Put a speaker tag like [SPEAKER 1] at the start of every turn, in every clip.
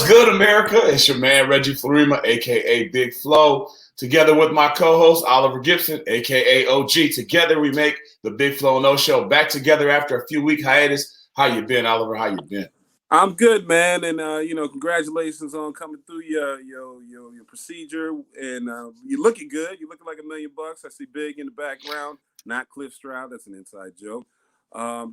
[SPEAKER 1] What's good, America? It's your man, Reggie Florima, a.k.a. Big Flo, together with my co-host, Oliver Gibson, a.k.a. OG. Together, we make the Big Flo and O Show. Back together after a few-week hiatus. How you been, Oliver? How you been?
[SPEAKER 2] I'm good, man, and congratulations on coming through your procedure, and you're looking good. You're looking like $1 million. I see Big in the background, not Cliff Stroud. That's an inside joke.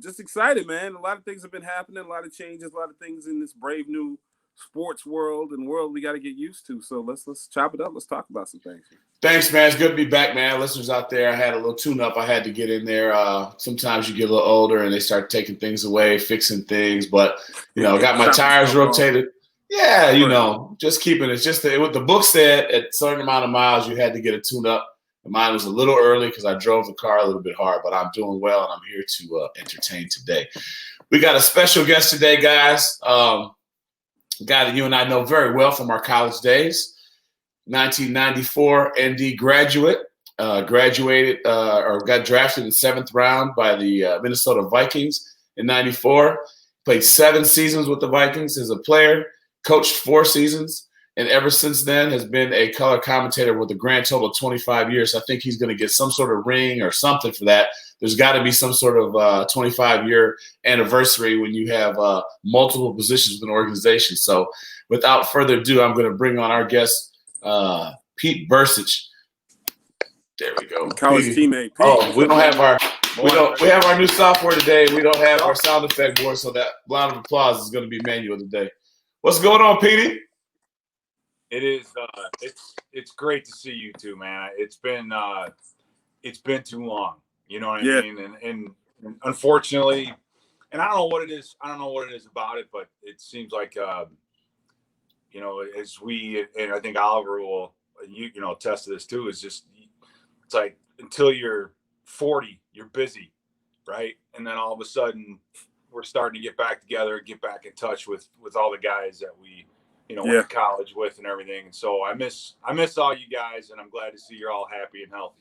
[SPEAKER 2] Just excited, man. A lot of things have been happening, a lot of changes, a lot of things in this brave new sports world and world we got to get used to. So let's chop it up. Let's talk about some things.
[SPEAKER 1] Thanks, man. It's good to be back, man. Listeners out there, I had a little tune-up. I had to get in there. Sometimes you get a little older and they start taking things away, fixing things. But, got my tires rotated. Yeah, just keeping it. Just what the book said, at a certain amount of miles, you had to get a tune-up. Mine was a little early because I drove the car a little bit hard, but I'm doing well, and I'm here to entertain today. We got a special guest today, guys. A guy that you and I know very well from our college days. 1994 ND graduate, got drafted in the 7th round by the Minnesota Vikings in 94. Played 7 seasons with the Vikings as a player, coached 4 seasons, and ever since then has been a color commentator with a grand total of 25 years. I think he's going to get some sort of ring or something for that. There's got to be some sort of 25-year anniversary when you have multiple positions with an organization. So without further ado, I'm going to bring on our guest, Pete Bercich. There we go.
[SPEAKER 2] College teammate. Pete.
[SPEAKER 1] Oh, we have our new software today. We don't have our sound effect board, so that round of applause is going to be manual today. What's going on, Petey?
[SPEAKER 3] It is. It's great to see you too, man. It's been too long. You know what I mean? And unfortunately, and I don't know what it is. I don't know what it is about it, but it seems like as we, and I think Oliver will, attest to this too, is just, it's like until you're 40, you're busy, right? And then all of a sudden we're starting to get back together, get back in touch with all the guys that we, went to college with and everything. And so I miss all you guys, and I'm glad to see you're all happy and healthy.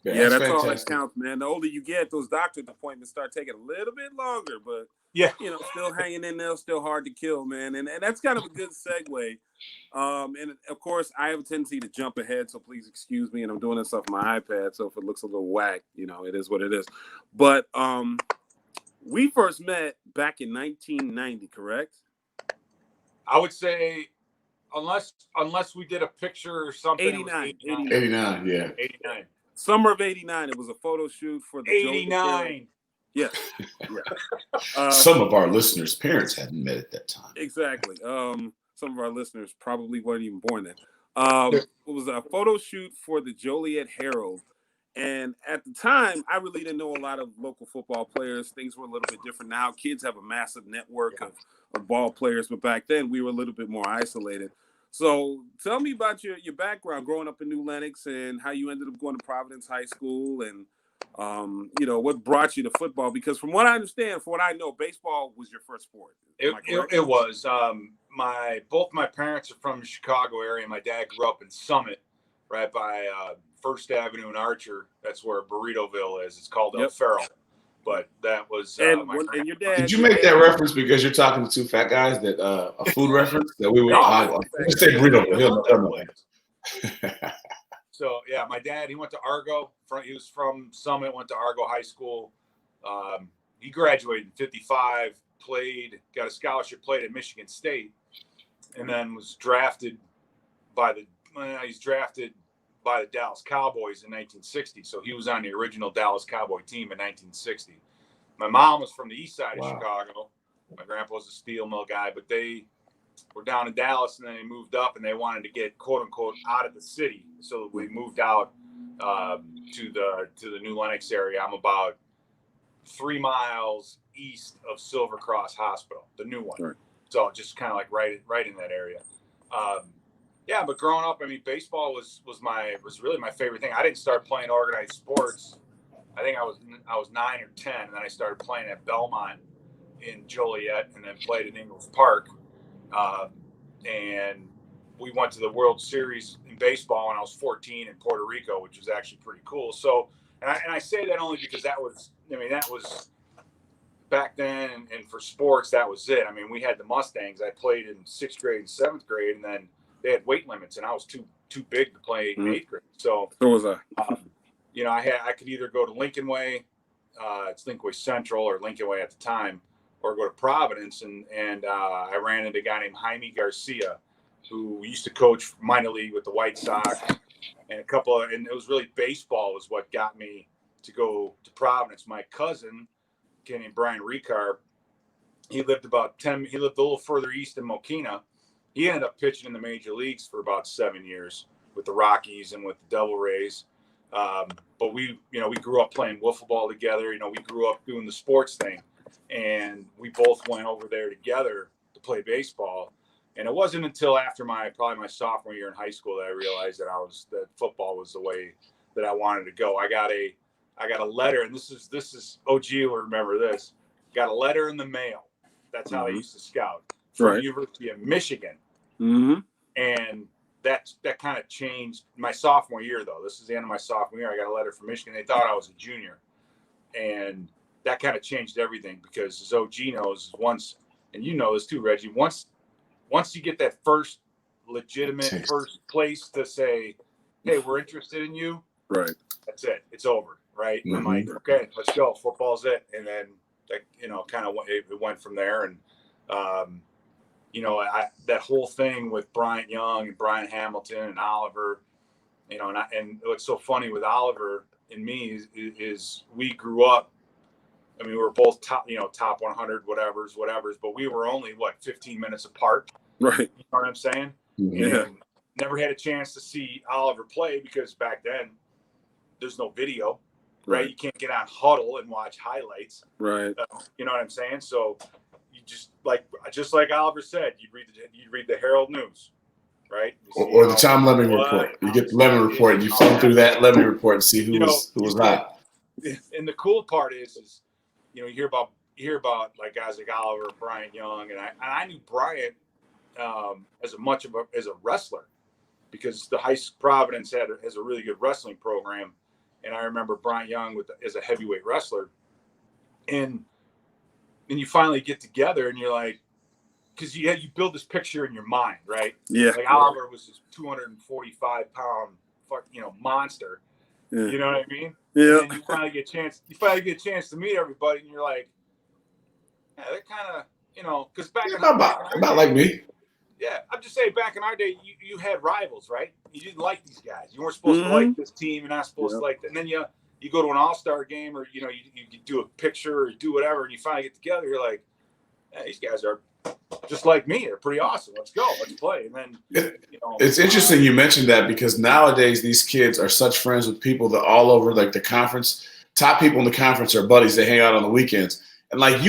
[SPEAKER 2] Yeah, that's all that counts, man. The older you get, those doctor's appointments start taking a little bit longer, but still hanging in there, still hard to kill, man. And that's kind of a good segue. And of course, I have a tendency to jump ahead, so please excuse me. And I'm doing this off my iPad, so if it looks a little whack, it is what it is. But we first met back in 1990, correct?
[SPEAKER 3] I would say, unless we did a picture or something.
[SPEAKER 2] 89,
[SPEAKER 1] yeah.
[SPEAKER 3] 89.
[SPEAKER 2] Summer of 89. It was a photo shoot for the
[SPEAKER 3] 89.
[SPEAKER 2] Yeah.
[SPEAKER 1] Some of our listeners' parents hadn't met at that time.
[SPEAKER 2] Exactly. Some of our listeners probably weren't even born then. It was a photo shoot for the Joliet Herald. And at the time, I really didn't know a lot of local football players. Things were a little bit different now. Kids have a massive network of ball players, but back then we were a little bit more isolated. So tell me about your background growing up in New Lenox and how you ended up going to Providence High School and, what brought you to football? Because from what I understand, from what I know, baseball was your first sport.
[SPEAKER 3] It was. Both my parents are from the Chicago area. My dad grew up in Summit, right by First Avenue and Archer. That's where Burritoville is. It's called El Ferro. But that was
[SPEAKER 2] and your dad.
[SPEAKER 1] Did you make that reference because you're talking to 2 fat guys that a food reference that we would say Burritoville?
[SPEAKER 3] So yeah, my dad, he went to Argo. He was from Summit, went to Argo High School. He graduated in 55. Got a scholarship, played at Michigan State, and then was drafted by the Dallas Cowboys in 1960. So he was on the original Dallas Cowboy team in 1960. My mom was from the east side of Chicago. My grandpa was a steel mill guy, but they were down in Dallas, and then they moved up, and they wanted to get quote unquote out of the city. So we moved out to the New Lenox area. I'm about 3 miles east of Silver Cross Hospital, the new one. Sure. So just kind of like right in that area. But growing up, I mean, baseball was really my favorite thing. I didn't start playing organized sports. I think I was 9 or 10, and then I started playing at Belmont in Joliet, and then played in Ingles Park. And we went to the World Series in baseball when I was 14 in Puerto Rico, which was actually pretty cool. So, and I say that only because that was back then, and for sports, that was it. I mean, we had the Mustangs. I played in 6th grade and 7th grade, and then they had weight limits, and I was too big to play in 8th grade. So
[SPEAKER 2] was I.
[SPEAKER 3] You know, I could either go to Lincoln Way, it's Lincoln Way Central or Lincoln Way at the time, or go to Providence, and I ran into a guy named Jaime Garcia, who used to coach minor league with the White Sox, and and it was really baseball was what got me to go to Providence. My cousin, a guy named Brian Ricard, he lived a little further east in Mokina. He ended up pitching in the major leagues for about 7 years with the Rockies and with the Devil Rays. But we grew up playing wiffle ball together. You know, we grew up doing the sports thing, and we both went over there together to play baseball. And it wasn't until after probably my sophomore year in high school that I realized that football was the way that I wanted to go. I got a letter, and this is OG will remember this. Got a letter in the mail. That's how I used to scout from the University of Michigan.
[SPEAKER 2] Mm-hmm.
[SPEAKER 3] And that kind of changed my sophomore year, though. This is the end of my sophomore year. I got a letter from Michigan. They thought I was a junior, and that kind of changed everything because, as OG knows, and you know this too, Reggie. Once you get that first legitimate first place to say, "Hey, we're interested in you,"
[SPEAKER 2] right?
[SPEAKER 3] That's it. It's over, right?
[SPEAKER 1] Mm-hmm.
[SPEAKER 3] I'm like, okay, let's go. Football's it, and then kind of it went from there, and that whole thing with Bryant Young and Brian Hamilton and Oliver, and what's so funny with Oliver and me is we grew up. I mean, we were both top 100 whatevers, but we were only 15 minutes apart.
[SPEAKER 2] Right.
[SPEAKER 3] You know what I'm saying?
[SPEAKER 2] Yeah.
[SPEAKER 3] And never had a chance to see Oliver play because back then there's no video, right? You can't get on Huddle and watch highlights.
[SPEAKER 2] Right.
[SPEAKER 3] You know what I'm saying? So you just like Oliver said, you read the Herald News, right?
[SPEAKER 1] Or the Tom Lemming report. You get the Lemming report, and you flip through that Lemming report and see who was hot.
[SPEAKER 3] And the cool part is you hear about like guys like Oliver, Bryant Young, and I knew Bryant as a wrestler because the Providence has a really good wrestling program, and I remember Bryant Young as a heavyweight wrestler, and you finally get together and you're like, because you build this picture in your mind, right?
[SPEAKER 2] Yeah.
[SPEAKER 3] Like Oliver was this 245-pound monster.
[SPEAKER 2] Yeah.
[SPEAKER 3] You know what I mean?
[SPEAKER 2] Yeah.
[SPEAKER 3] And you finally get a chance to meet everybody, and you're like, yeah, they're kind of, because back in
[SPEAKER 1] about like me.
[SPEAKER 3] Yeah, I'm just saying, back in our day, you had rivals, right? You didn't like these guys. You weren't supposed to like this team. You're not supposed to like that. And then you go to an all-star game, or you do a picture or you do whatever, and you finally get together. You're like, yeah, these guys are just like me. They're pretty awesome. Let's go. Let's play. And then
[SPEAKER 1] it's interesting you mentioned that because nowadays these kids are such friends with people that all over like the conference. Top people in the conference are buddies. They hang out on the weekends, and like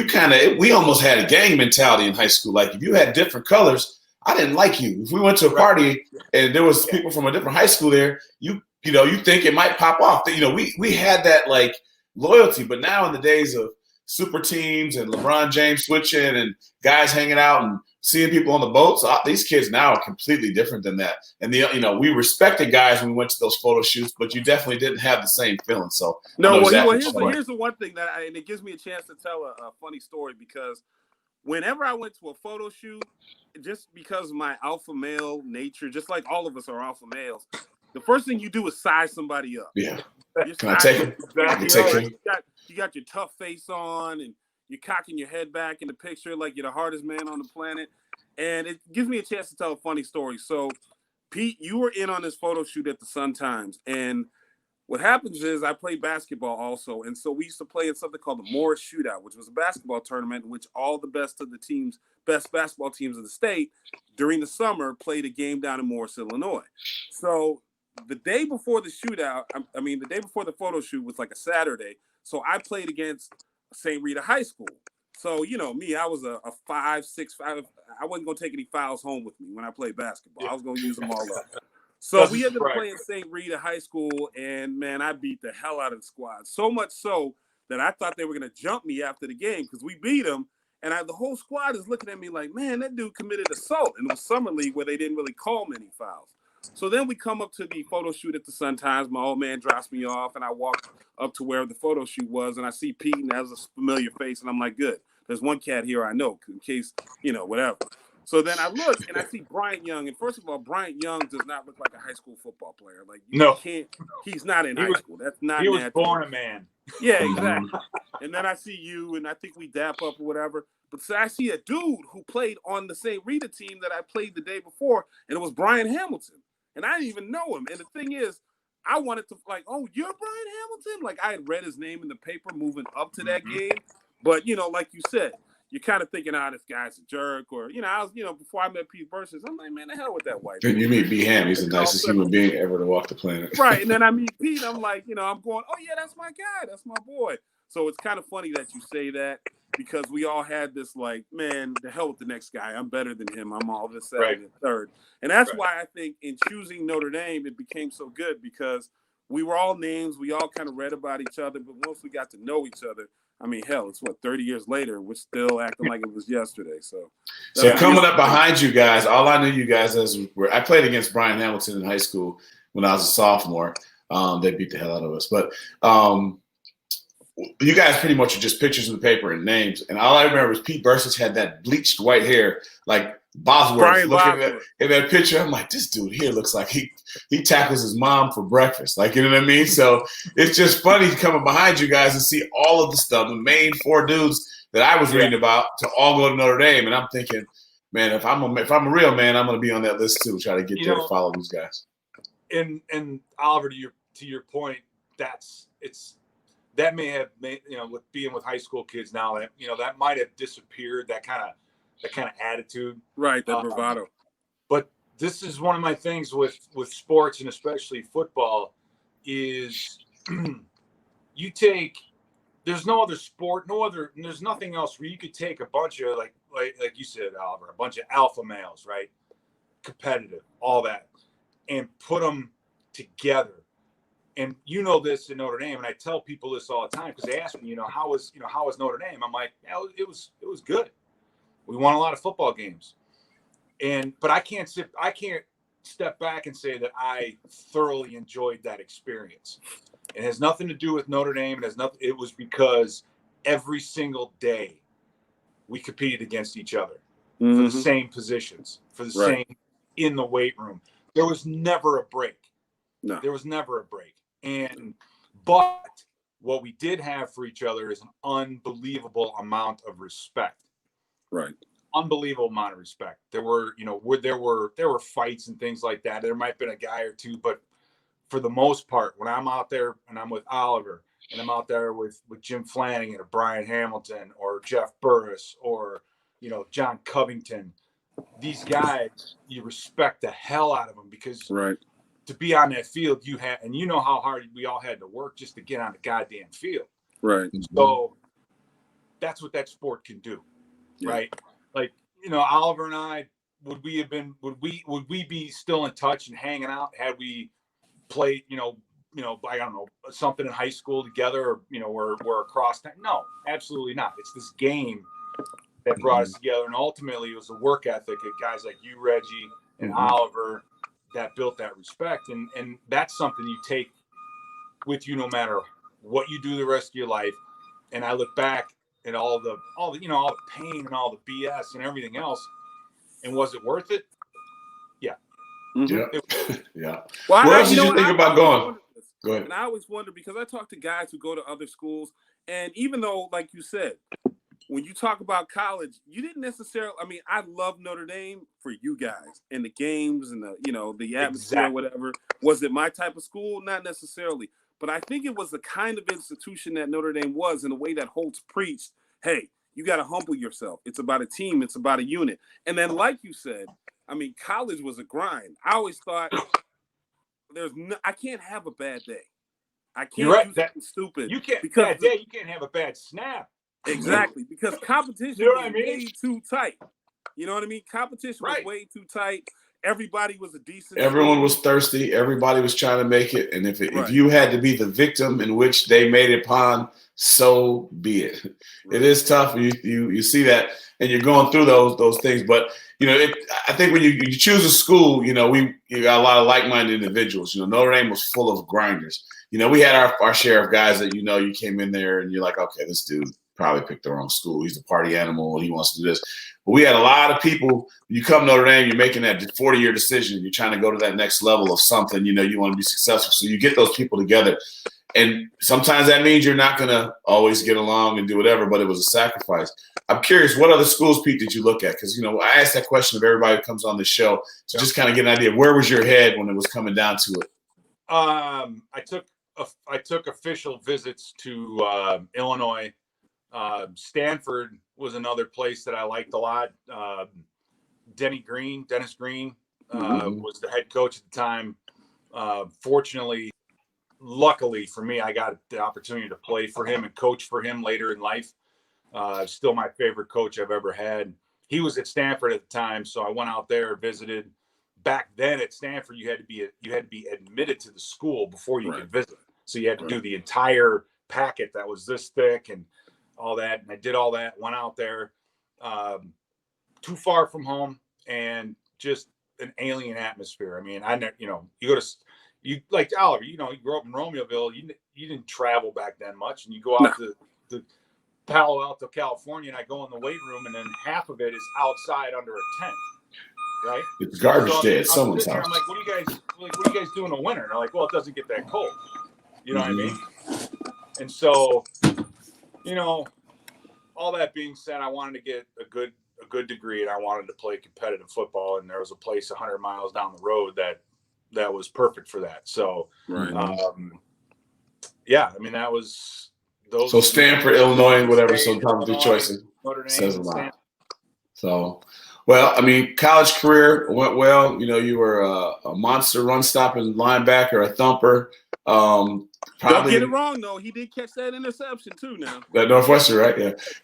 [SPEAKER 1] we almost had a gang mentality in high school. Like if you had different colors, I didn't like you. If we went to a party and there was people from a different high school there, you think it might pop off. We had that like loyalty. But now in the days of super teams and LeBron James switching and guys hanging out and seeing people on the boats, these kids now are completely different than that. And we respected guys when we went to those photo shoots, but you definitely didn't have the same feeling. So
[SPEAKER 2] no, here's the one thing and it gives me a chance to tell a funny story because whenever I went to a photo shoot, just because of my alpha male nature, just like all of us are alpha males, the first thing you do is size somebody up.
[SPEAKER 1] Yeah. Can I take it?
[SPEAKER 2] Exactly. You got your tough face on and you're cocking your head back in the picture like you're the hardest man on the planet. And it gives me a chance to tell a funny story. So, Pete, you were in on this photo shoot at the Sun-Times. And what happens is I play basketball also. And so we used to play in something called the Morris Shootout, which was a basketball tournament in which all the best basketball teams of the state during the summer played a game down in Morris, Illinois. So the day before the shootout, the day before the photo shoot was like a Saturday. So I played against St. Rita High School. So, me, I was a 5'6". I wasn't going to take any fouls home with me when I played basketball. Yeah. I was going to use them all up. So we ended up playing St. Rita High School, and, man, I beat the hell out of the squad. So much so that I thought they were going to jump me after the game because we beat them. And the whole squad is looking at me like, man, that dude committed assault. And it was summer league where they didn't really call many fouls. So then we come up to the photo shoot at the Sun-Times. My old man drops me off, and I walk up to where the photo shoot was, and I see Pete, and that's a familiar face, and I'm like, good. There's one cat here I know, in case, whatever. So then I look, and I see Bryant Young, and first of all, Bryant Young does not look like a high school football player. Like, you can't, he's not in high school. That's not
[SPEAKER 3] He was
[SPEAKER 2] natural.
[SPEAKER 3] born a man.
[SPEAKER 2] Yeah, exactly. And then I see you, and I think we dap up or whatever. But so I see a dude who played on the St. Rita team that I played the day before, and it was Brian Hamilton. And I didn't even know him. And the thing is, I wanted to, like, oh, you're Brian Hamilton? Like, I had read his name in the paper moving up to that game. But, like you said, you're kind of thinking, this guy's a jerk. Or, I was, before I met Pete Bercich, I'm like, man, the hell with that white man.
[SPEAKER 1] You meet B. Ham. He's the nicest human being ever to walk the planet.
[SPEAKER 2] Right. And then I meet Pete. I'm like, I'm going, oh, yeah, that's my guy. That's my boy. So it's kind of funny that you say that, because we all had this, like, man, the hell with the next guy. I'm better than him. I'm all this, second, and third. And that's why I think in choosing Notre Dame, it became so good, because we were all names. We all kind of read about each other. But once we got to know each other, I mean, hell, it's 30 years later. We're still acting like it was yesterday. So
[SPEAKER 1] coming up behind you guys, all I knew you guys as I played against Brian Hamilton in high school when I was a sophomore. They beat the hell out of us. But you guys pretty much are just pictures in the paper and names. And all I remember is Pete Bercich had that bleached white hair, like Bosworth. Looking in that picture, I'm like, this dude here looks like he tackles his mom for breakfast. Like, you know what I mean? So it's just funny coming behind you guys and see all of the stuff, the main 4 dudes that I was reading about, to all go to Notre Dame. And I'm thinking, man, if I'm a real man, I'm going to be on that list too. Try to get there to follow these guys.
[SPEAKER 3] And Oliver, to your point, that may have made, with being with high school kids now, that might have disappeared, that kind of attitude.
[SPEAKER 2] Right, that bravado.
[SPEAKER 3] But this is one of my things with sports, and especially football, is there's no other sport, there's nothing else where you could take a bunch of, like you said, Oliver, a bunch of alpha males, right? Competitive, all that, and put them together. And this in Notre Dame, and I tell people this all the time, because they ask me, how was Notre Dame? I'm like, it was good. We won a lot of football games, but I can't step back and say that I thoroughly enjoyed that experience. It has nothing to do with Notre Dame. It was because every single day we competed against each other for the same positions, for the same in the weight room. There was never a break.
[SPEAKER 2] No,
[SPEAKER 3] there was never a break. But what we did have for each other is an unbelievable amount of respect.
[SPEAKER 2] Right.
[SPEAKER 3] Unbelievable amount of respect. There were fights and things like that. There might have been a guy or two, but for the most part, when I'm out there and I'm with Oliver, and I'm out there with Jim Flanagan or Brian Hamilton or Jeff Burris or, John Covington, these guys, you respect the hell out of them, because to be on that field, and how hard we all had to work just to get on the goddamn field.
[SPEAKER 2] Right.
[SPEAKER 3] So that's what that sport can do. Yeah. Right. Like, Oliver and I, would we be still in touch and hanging out had we played, I don't know, something in high school together, or we're across town? No, absolutely not. It's this game that brought us together. And ultimately it was the work ethic of guys like you, Reggie, and Oliver, that built that respect. And that's something you take with you no matter what you do the rest of your life. And I look back at all the pain and all the BS and everything else. And was it worth it? Yeah.
[SPEAKER 1] Yeah.
[SPEAKER 2] Well,
[SPEAKER 1] what else did you think about going? Go ahead.
[SPEAKER 2] And I always wonder, because I talk to guys who go to other schools, and even though, like you said, when you talk about college, you didn't necessarily, I love Notre Dame for you guys and the games and the atmosphere, whatever. Was it my type of school? Not necessarily. But I think it was the kind of institution that Notre Dame was, in a way that Holtz preached. Hey, you got to humble yourself. It's about a team. It's about a unit. And then, like you said, college was a grind. I always thought I can't have a bad day. I can't do something stupid.
[SPEAKER 3] You can't bad day. You can't have a bad snap.
[SPEAKER 2] Exactly, because competition was way too tight. You know what I mean? Competition was way too tight. everybody was a decent.
[SPEAKER 1] Everyone was thirsty. Everybody was trying to make it. And if you had to be the victim in which they made it upon, so be it. Right. It is tough. You see that, and you're going through those things. But I think when you choose a school, you got a lot of like-minded individuals. Notre Dame was full of grinders. We had our share of guys that you came in there and you're like, okay, this dude probably picked the wrong school. He's a party animal and he wants to do this. But we had a lot of people. You come Notre Dame, you're making that 40-year decision. You're trying to go to that next level of something. You want to be successful. So you get those people together. And sometimes that means you're not going to always get along and do whatever, but it was a sacrifice. I'm curious, what other schools, Pete, did you look at? Because, I asked that question of everybody who comes on the show to just kind of get an idea of where was your head when it was coming down to it?
[SPEAKER 3] I took official visits to Illinois. Stanford was another place that I liked a lot. Dennis Green was the head coach at the time. Luckily for me, I got the opportunity to play for him and coach for him later in life. Still my favorite coach I've ever had. He was at Stanford at the time, so I went out there, visited. Back then at Stanford, you had to be admitted to the school before you could visit. So you had to do the entire packet that was this thick and all that. And I did all that, went out there, too far from home and just an alien atmosphere. I mean, you like Oliver, you grew up in Romeoville. You didn't travel back then much. And you go out to Palo Alto, California, and I go in the weight room and then half of it is outside under a tent. Right?
[SPEAKER 1] It's garbage day at someone's house.
[SPEAKER 3] I'm like, what do you guys do in the winter? And they're like, well, it doesn't get that cold. You know what I mean? And so, all that being said, I wanted to get a good degree and I wanted to play competitive football. And there was a place 100 miles down the road that was perfect for that. So, that was those.
[SPEAKER 1] So Stanford, Illinois, whatever. So probably choices says a lot. So. Well, I mean, college career went well. You were a monster run-stopping linebacker, a thumper.
[SPEAKER 2] Don't get it wrong, though. He did catch that interception, too, now.
[SPEAKER 1] That Northwestern, right?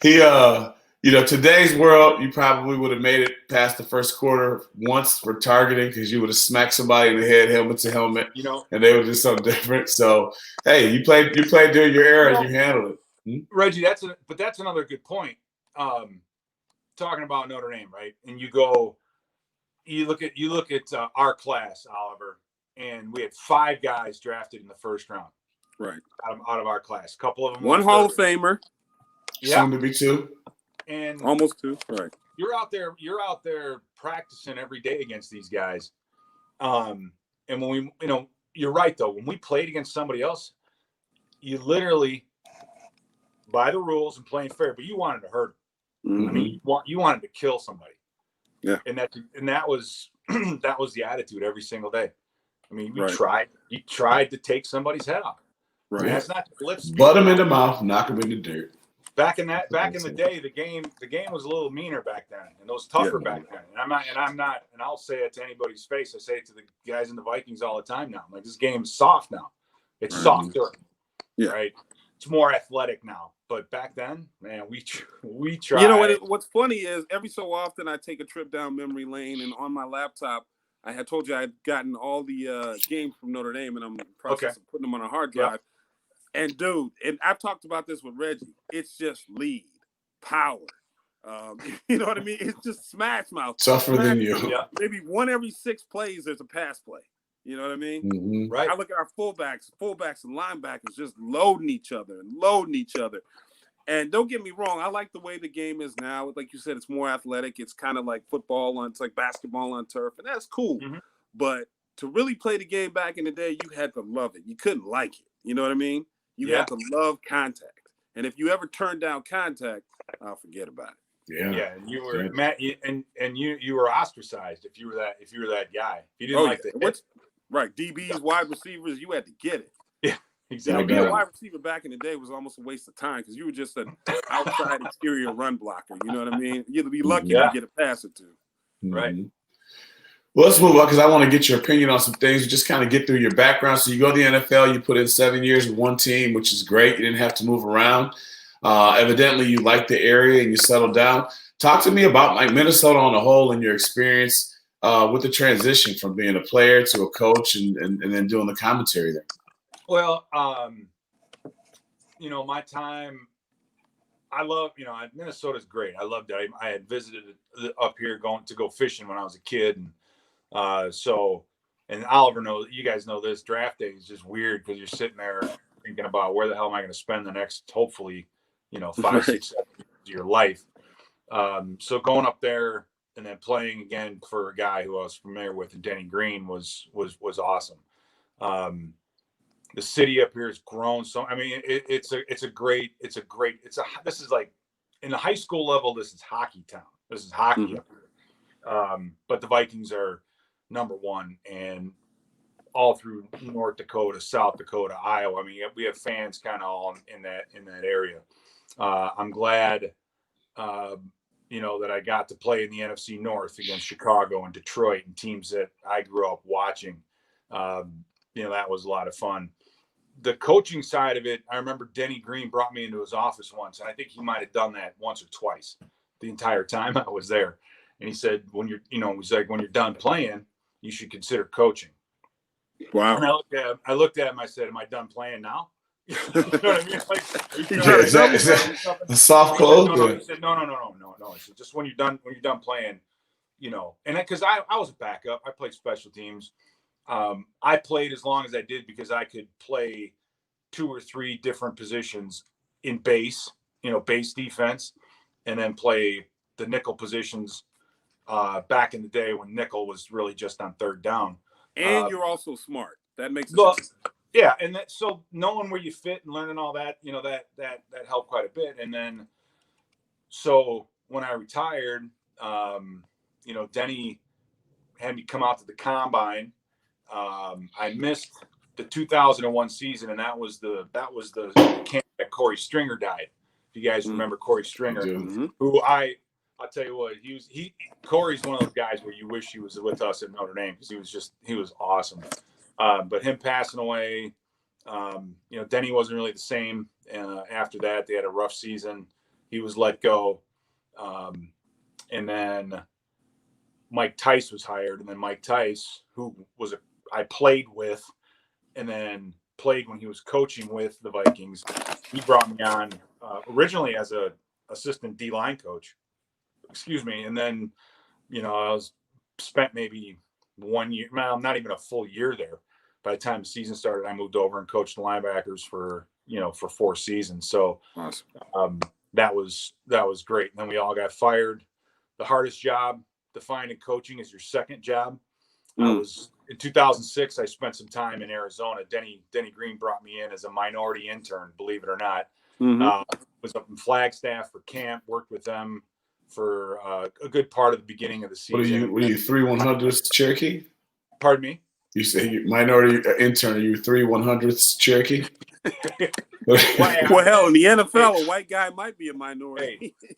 [SPEAKER 1] Yeah. He, today's world, you probably would have made it past the first quarter once for targeting because you would have smacked somebody in the head, helmet to helmet, and they would do something different. So, hey, you played during your era and you handled it.
[SPEAKER 3] Reggie, that's another good point. Talking about Notre Dame, right? And you look at our class, Oliver, and we had 5 guys drafted in the first round,
[SPEAKER 2] right?
[SPEAKER 3] Out of our class, a couple of them.
[SPEAKER 2] One Hall of Famer,
[SPEAKER 1] soon to be 2,
[SPEAKER 3] and
[SPEAKER 2] almost 2. Right.
[SPEAKER 3] You're out there practicing every day against these guys, and when we, you're right though. When we played against somebody else, you literally by the rules and playing fair, but you wanted to hurt them.
[SPEAKER 2] Mm-hmm.
[SPEAKER 3] I mean, you wanted to kill somebody.
[SPEAKER 2] Yeah.
[SPEAKER 3] And that was that was the attitude every single day. I mean, you tried to take somebody's head off.
[SPEAKER 2] Right.
[SPEAKER 3] I mean, that's not
[SPEAKER 1] butt him in the mouth, knock him in the dirt.
[SPEAKER 3] Back in the day, the game was a little meaner back then, and it was tougher back then. And I'll say it to anybody's face. I say it to the guys in the Vikings all the time now. I'm like, this game's soft now. It's softer.
[SPEAKER 2] Yeah.
[SPEAKER 3] Right. It's more athletic now. But back then, man, we tried.
[SPEAKER 2] What's funny is every so often I take a trip down memory lane, and on my laptop, I had told you I had gotten all the games from Notre Dame, and I'm in the process of putting them on a hard drive. Yeah. And dude, and I've talked about this with Reggie. It's just lead, power. You know what I mean? It's just smash mouth.
[SPEAKER 1] Tougher than you.
[SPEAKER 2] Yeah. Maybe 1 every 6 plays there's a pass play. You know what I mean?
[SPEAKER 1] Mm-hmm.
[SPEAKER 3] Right.
[SPEAKER 2] I look at our fullbacks and linebackers just loading each other. And don't get me wrong, I like the way the game is now. Like you said, it's more athletic. It's kind of like it's like basketball on turf, and that's cool.
[SPEAKER 3] Mm-hmm.
[SPEAKER 2] But to really play the game back in the day, you had to love it. You couldn't like it. You know what I mean? You had to love contact. And if you ever turned down contact, I'll forget about it.
[SPEAKER 3] Yeah, and you were Matt, and you were ostracized if you were that guy. If you didn't the hit.
[SPEAKER 2] Right, DBs, wide receivers, you had to get it.
[SPEAKER 3] Yeah, exactly.
[SPEAKER 2] Being a wide receiver back in the day was almost a waste of time because you were just an outside exterior run blocker. You know what I mean? You'd be lucky to get a pass or two.
[SPEAKER 3] Right.
[SPEAKER 1] Well, let's move on because I want to get your opinion on some things. Just kind of get through your background. So you go to the NFL, you put in 7 years with one team, which is great. You didn't have to move around. Evidently, you like the area and you settled down. Talk to me about like Minnesota on the whole and your experience. with the transition from being a player to a coach and then doing the commentary there?
[SPEAKER 3] Well, my time, I love, Minnesota's great. I loved it. I had visited up here going to go fishing when I was a kid. And and Oliver knows, you guys know this, draft day is just weird because you're sitting there thinking about where the hell am I going to spend the next, hopefully, 5, 6, 7 years of your life. So going up there and then playing again for a guy who I was familiar with, and Denny Green was awesome. The city up here has grown so. I mean, this is like in the high school level. This is hockey town. This is hockey up here. But the Vikings are number one, and all through North Dakota, South Dakota, Iowa. I mean, we have fans kind of all in that area. I'm glad, that I got to play in the NFC North against Chicago and Detroit and teams that I grew up watching. That was a lot of fun. The coaching side of it, I remember Denny Green brought me into his office once, and I think he might have done that once or twice the entire time I was there. And he said, when you're done playing, you should consider coaching.
[SPEAKER 2] Wow.
[SPEAKER 3] And I looked at him, I said, am I done playing now? You know what I mean? Like,
[SPEAKER 1] is that the soft close?
[SPEAKER 3] He said, no. He said, just when you're done playing, and because I was a backup, I played special teams. I played as long as I did because I could play 2 or 3 different positions in base defense, and then play the nickel positions back in the day when nickel was really just on third down.
[SPEAKER 2] And you're also smart. That makes sense.
[SPEAKER 3] Yeah, and so knowing where you fit and learning all that, that helped quite a bit. And then, so when I retired, Denny had me come out to the combine. I missed the 2001 season, and that was the camp that Corey Stringer died. If you guys remember Corey Stringer, who I'll tell you what, Corey's one of those guys where you wish he was with us at Notre Dame because he was awesome. But him passing away, Denny wasn't really the same. After that, they had a rough season. He was let go. And then Mike Tice was hired. And then Mike Tice, who I played with and then played when he was coaching with the Vikings, he brought me on originally as a assistant D-line coach. Excuse me. And then, I spent maybe 1 year, not even a full year there. By the time the season started, I moved over and coached the linebackers for 4 seasons. So awesome. That was great. And then we all got fired. The hardest job to find in coaching is your second job. I was in 2006. I spent some time in Arizona. Denny Green brought me in as a minority intern, believe it or not. Was up in Flagstaff for camp, worked with them for a good part of the beginning of the season.
[SPEAKER 1] Were you 3/100th Cherokee?
[SPEAKER 3] Pardon me?
[SPEAKER 1] You say you minority intern. Are you 3/100th Cherokee?
[SPEAKER 2] Well, hell, in the NFL, a white guy might be a minority.
[SPEAKER 3] Hey,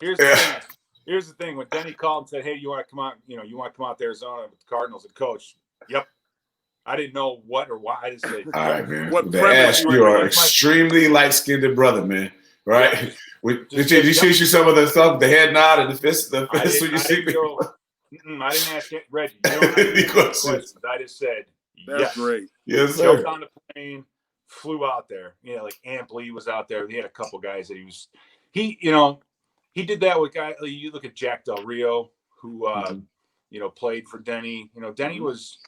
[SPEAKER 3] here's the thing. When Denny called and said, "Hey, you want to come out? You want to come out to Arizona with the Cardinals and coach?" Yep. I didn't know what or why. I just said,
[SPEAKER 1] "All right, man." You are extremely light-skinned brother, man. Right? Did you see some of the stuff, the head nod and the fist when you see me?
[SPEAKER 3] I didn't ask Reggie. Questions. I just said,
[SPEAKER 2] that's great.
[SPEAKER 1] Yes, sir.
[SPEAKER 3] Jumped on the plane, flew out there. Like Ampley was out there. He had a couple guys that he did that with guys. You look at Jack Del Rio, who played for Denny. Denny was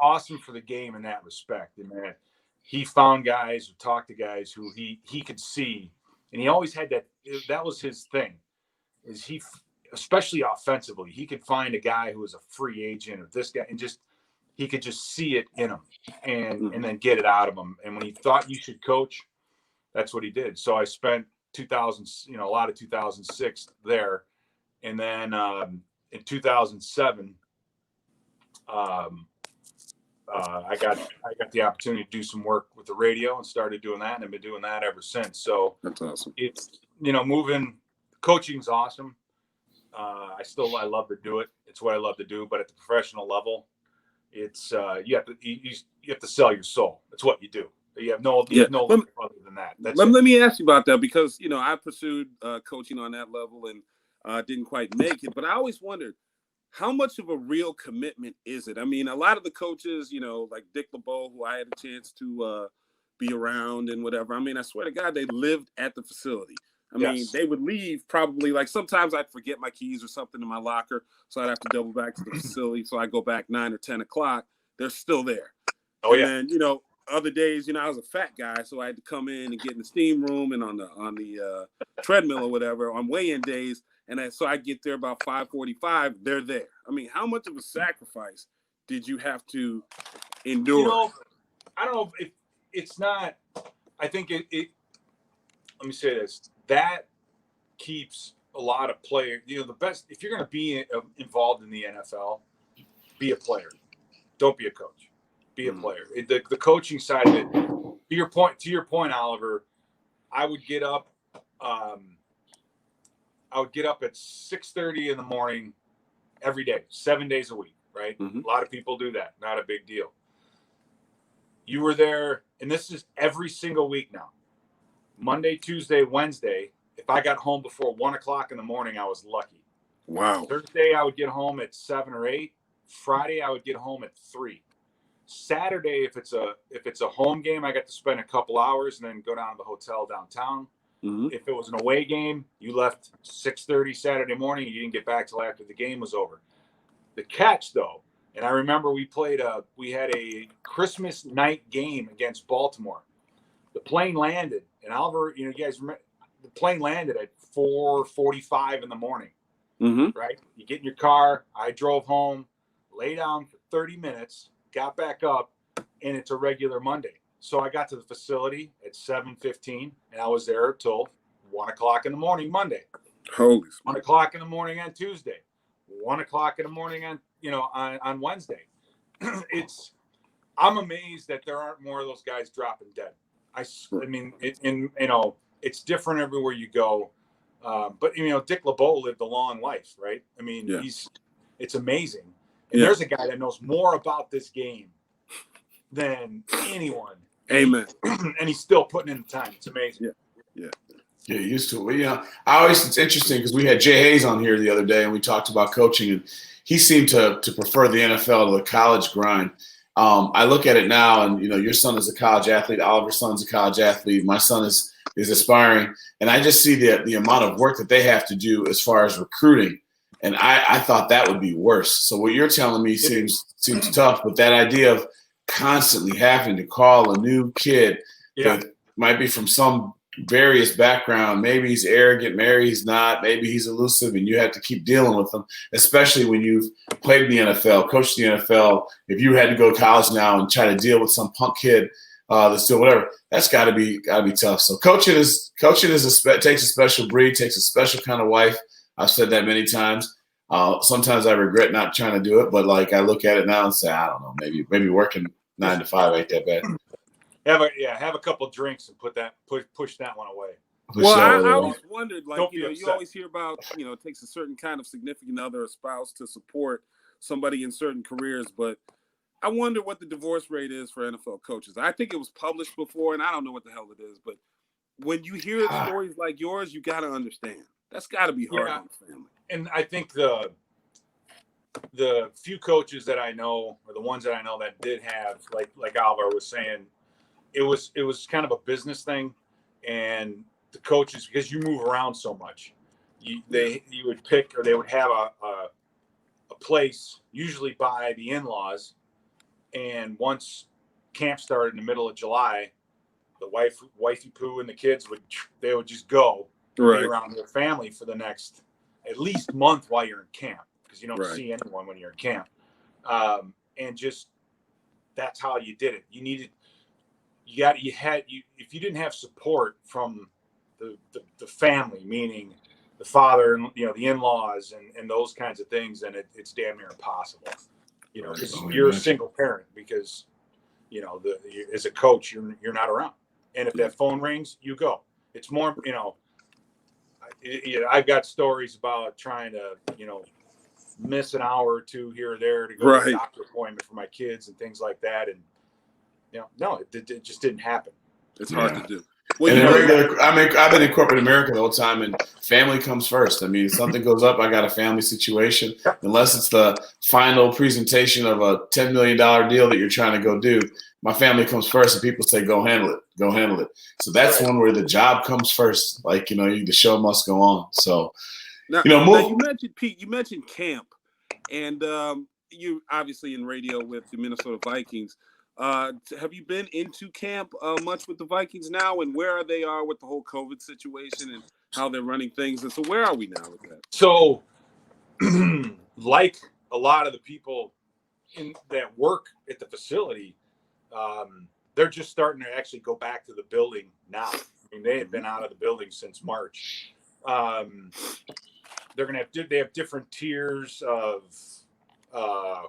[SPEAKER 3] awesome for the game in that respect. And that he found guys or talked to guys who he could see, and he always had that. That was his thing. Is he, especially offensively, he could find a guy who was a free agent or this guy, and he could just see it in him and then get it out of him. And when he thought you should coach, that's what he did. So I spent a lot of 2006 there. And then in 2007, I got the opportunity to do some work with the radio and started doing that, and I've been doing that ever since. So
[SPEAKER 2] that's awesome.
[SPEAKER 3] It's, coaching's awesome. I love to do it. It's what I love to do, but at the professional level, it's you have to sell your soul. That's what you do. You have no other than that.
[SPEAKER 2] Let me ask you about that, because I pursued coaching on that level and didn't quite make it. But I always wondered, how much of a real commitment is it? I mean, a lot of the coaches, like Dick LeBeau, who I had a chance to be around and whatever. I mean, I swear to God, they lived at the facility. I mean, they would leave probably, like, sometimes I'd forget my keys or something in my locker, so I'd have to double back to the facility. So I go back 9 or 10 o'clock. They're still there. Then, other days, I was a fat guy, so I had to come in and get in the steam room and on the treadmill or whatever on weigh-in days. And so I get there about 5:45. They're there. I mean, how much of a sacrifice did you have to endure?
[SPEAKER 3] I don't know if it's not. I think it. Let me say this. That keeps a lot of players. The best. If you're going to be involved in the NFL, be a player. Don't be a coach. Be a player. The coaching side of it. To your point, Oliver. I would get up. I would get up at 6:30 in the morning every day, 7 days a week. Right. A lot of people do that. Not a big deal. You were there, and this is every single week now. Monday, Tuesday, Wednesday. If I got home before 1 o'clock in the morning, I was lucky.
[SPEAKER 2] Wow.
[SPEAKER 3] Thursday, I would get home at 7 or 8. Friday, I would get home at 3. Saturday, if it's a home game, I got to spend a couple hours and then go down to the hotel downtown. If it was an away game, you left 6:30 Saturday morning. You didn't get back till after the game was over. The catch, though, and I remember we had a Christmas night game against Baltimore. The plane landed, and Oliver, you guys remember, the plane landed at 4:45 in the morning. Right? You get in your car. I drove home, lay down for 30 minutes, got back up, and it's a regular Monday. So I got to the facility at 7:15, and I was there till 1 o'clock in the morning Monday.
[SPEAKER 2] Holy
[SPEAKER 3] 1 o'clock in the morning on Tuesday. 1 o'clock in the morning on Wednesday. I'm amazed that there aren't more of those guys dropping dead. I mean, it's different everywhere you go. But Dick LeBeau lived a long life, right? I mean, it's amazing. And there's a guy that knows more about this game than anyone.
[SPEAKER 2] Amen.
[SPEAKER 3] And he's still putting in the time. It's amazing.
[SPEAKER 1] Yeah, used to. Well, it's interesting because we had Jay Hayes on here the other day, and we talked about coaching, and he seemed to prefer the NFL to the college grind. I look at it now, and your son is a college athlete. Oliver's son's a college athlete. My son is aspiring, and I just see the amount of work that they have to do as far as recruiting, and I thought that would be worse. So what you're telling me seems tough, but that idea of constantly having to call a new kid that might be from some various background. Maybe he's arrogant, maybe he's not, maybe he's elusive, and you have to keep dealing with them, especially when you've played in the NFL, coached in the NFL. If you had to go to college now and try to deal with some punk kid that's doing whatever, that's gotta be tough. So coaching takes a special breed, takes a special kind of wife. I've said that many times. Sometimes I regret not trying to do it, but like I look at it now and say, I don't know, maybe working 9 to 5 ain't that bad.
[SPEAKER 3] Have a couple drinks and push that one away.
[SPEAKER 2] Well, I always wondered, like, you always hear about, it takes a certain kind of significant other or spouse to support somebody in certain careers, but I wonder what the divorce rate is for NFL coaches. I think it was published before, and I don't know what the hell it is, but when you hear stories like yours, you got to understand. That's got to be hard on the family.
[SPEAKER 3] And I think the few coaches that I know, or the ones that I know that did have, like Alvaro was saying, it was kind of a business thing, and the coaches, because you move around so much, you would pick, or they would have a place usually by the in-laws, and once camp started in the middle of July, the wifey poo and the kids would just go be around their family for the next at least month while you're in camp, because you don't see anyone when you're in camp, and just that's how you did it. If you didn't have support from the family, meaning the father and the in-laws and those kinds of things, then it's damn near impossible. Because you're a single parent, because as a coach you're not around, and if that phone rings, you go. It's more I've got stories about trying to miss an hour or two here or there to go to a doctor appointment for my kids and things like that, and no, it just didn't happen.
[SPEAKER 2] It's hard to do.
[SPEAKER 1] And in regular, I've been in corporate America the whole time, and family comes first. I mean, if something goes up, I got a family situation. Unless it's the final presentation of a $10 million deal that you're trying to go do, my family comes first, and people say, "Go handle it, go handle it." So that's one where the job comes first. Like, the show must go on. So,
[SPEAKER 2] now you mentioned Pete. You mentioned camp, and you obviously in radio with the Minnesota Vikings. Have you been into camp much with the Vikings now, and where they are with the whole COVID situation and how they're running things? And so where are we now with that?
[SPEAKER 3] So, like a lot of the people that work at the facility, they're just starting to actually go back to the building now. I mean, they had been out of the building since March. They have different tiers of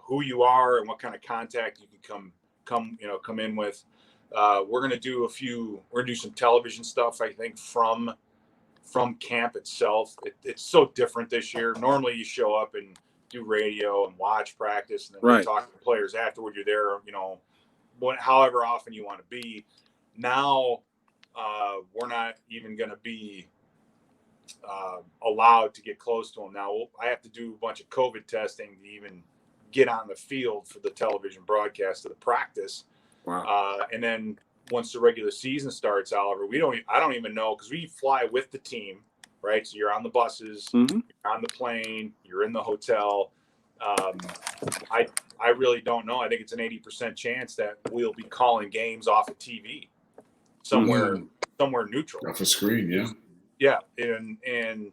[SPEAKER 3] who you are and what kind of contact you can come in with. We're gonna do some television stuff, I think, from camp itself. It's so different this year. Normally you show up and do radio and watch practice, and then you talk to the players afterward. You're there, however often you want to be. Now we're not even gonna be allowed to get close to them. Now I have to do a bunch of COVID testing to even get on the field for the television broadcast of the practice.
[SPEAKER 2] Wow.
[SPEAKER 3] And then once the regular season starts, Oliver, I don't even know, because we fly with the team, right? So you're on the buses, you're on the plane, you're in the hotel. I really don't know. I think it's an 80% chance that we'll be calling games off of TV somewhere neutral.
[SPEAKER 1] Off a screen, yeah.
[SPEAKER 3] Yeah. And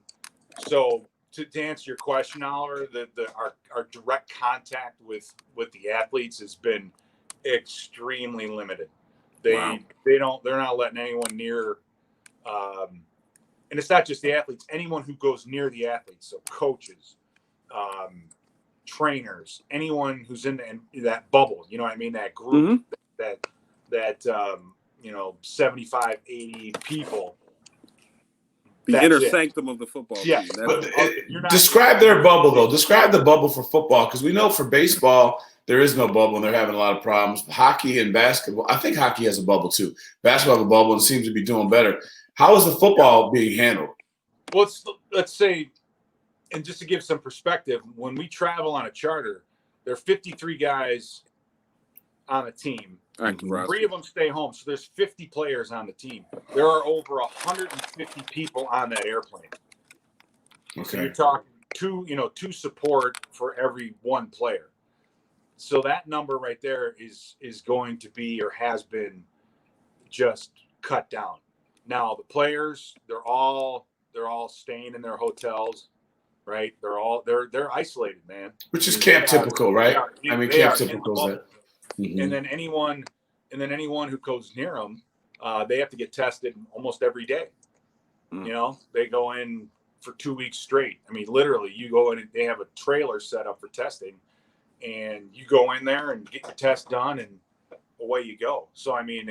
[SPEAKER 3] so to answer your question, Oliver, our direct contact with the athletes has been extremely limited. They're not letting anyone near, and it's not just the athletes, anyone who goes near the athletes. So coaches, trainers, anyone who's in that bubble, you know what I mean? That group, that 75, 80 people.
[SPEAKER 2] The inner sanctum of the football team.
[SPEAKER 1] But describe their bubble, though. Describe the bubble for football, because we know for baseball there is no bubble and they're having a lot of problems. Hockey and basketball, I think hockey has a bubble too. Basketball has a bubble and seems to be doing better. How is the football being handled?
[SPEAKER 3] Well, let's say, and just to give some perspective, when we travel on a charter, there are 53 guys on a team. 3 of them stay home, so there's 50 players on the team. There are over 150 people on that airplane. Okay. So you're talking two support for every one player. So that number right there is going to be, or has been, just cut down. Now the players, they're all staying in their hotels, right? They're isolated, man.
[SPEAKER 1] Which is camp typical, right? Camp typical is that.
[SPEAKER 3] And then anyone who goes near them, they have to get tested almost every day. They go in for 2 weeks straight. I mean, literally, you go in and they have a trailer set up for testing, and you go in there and get your test done, and away you go. So, I mean,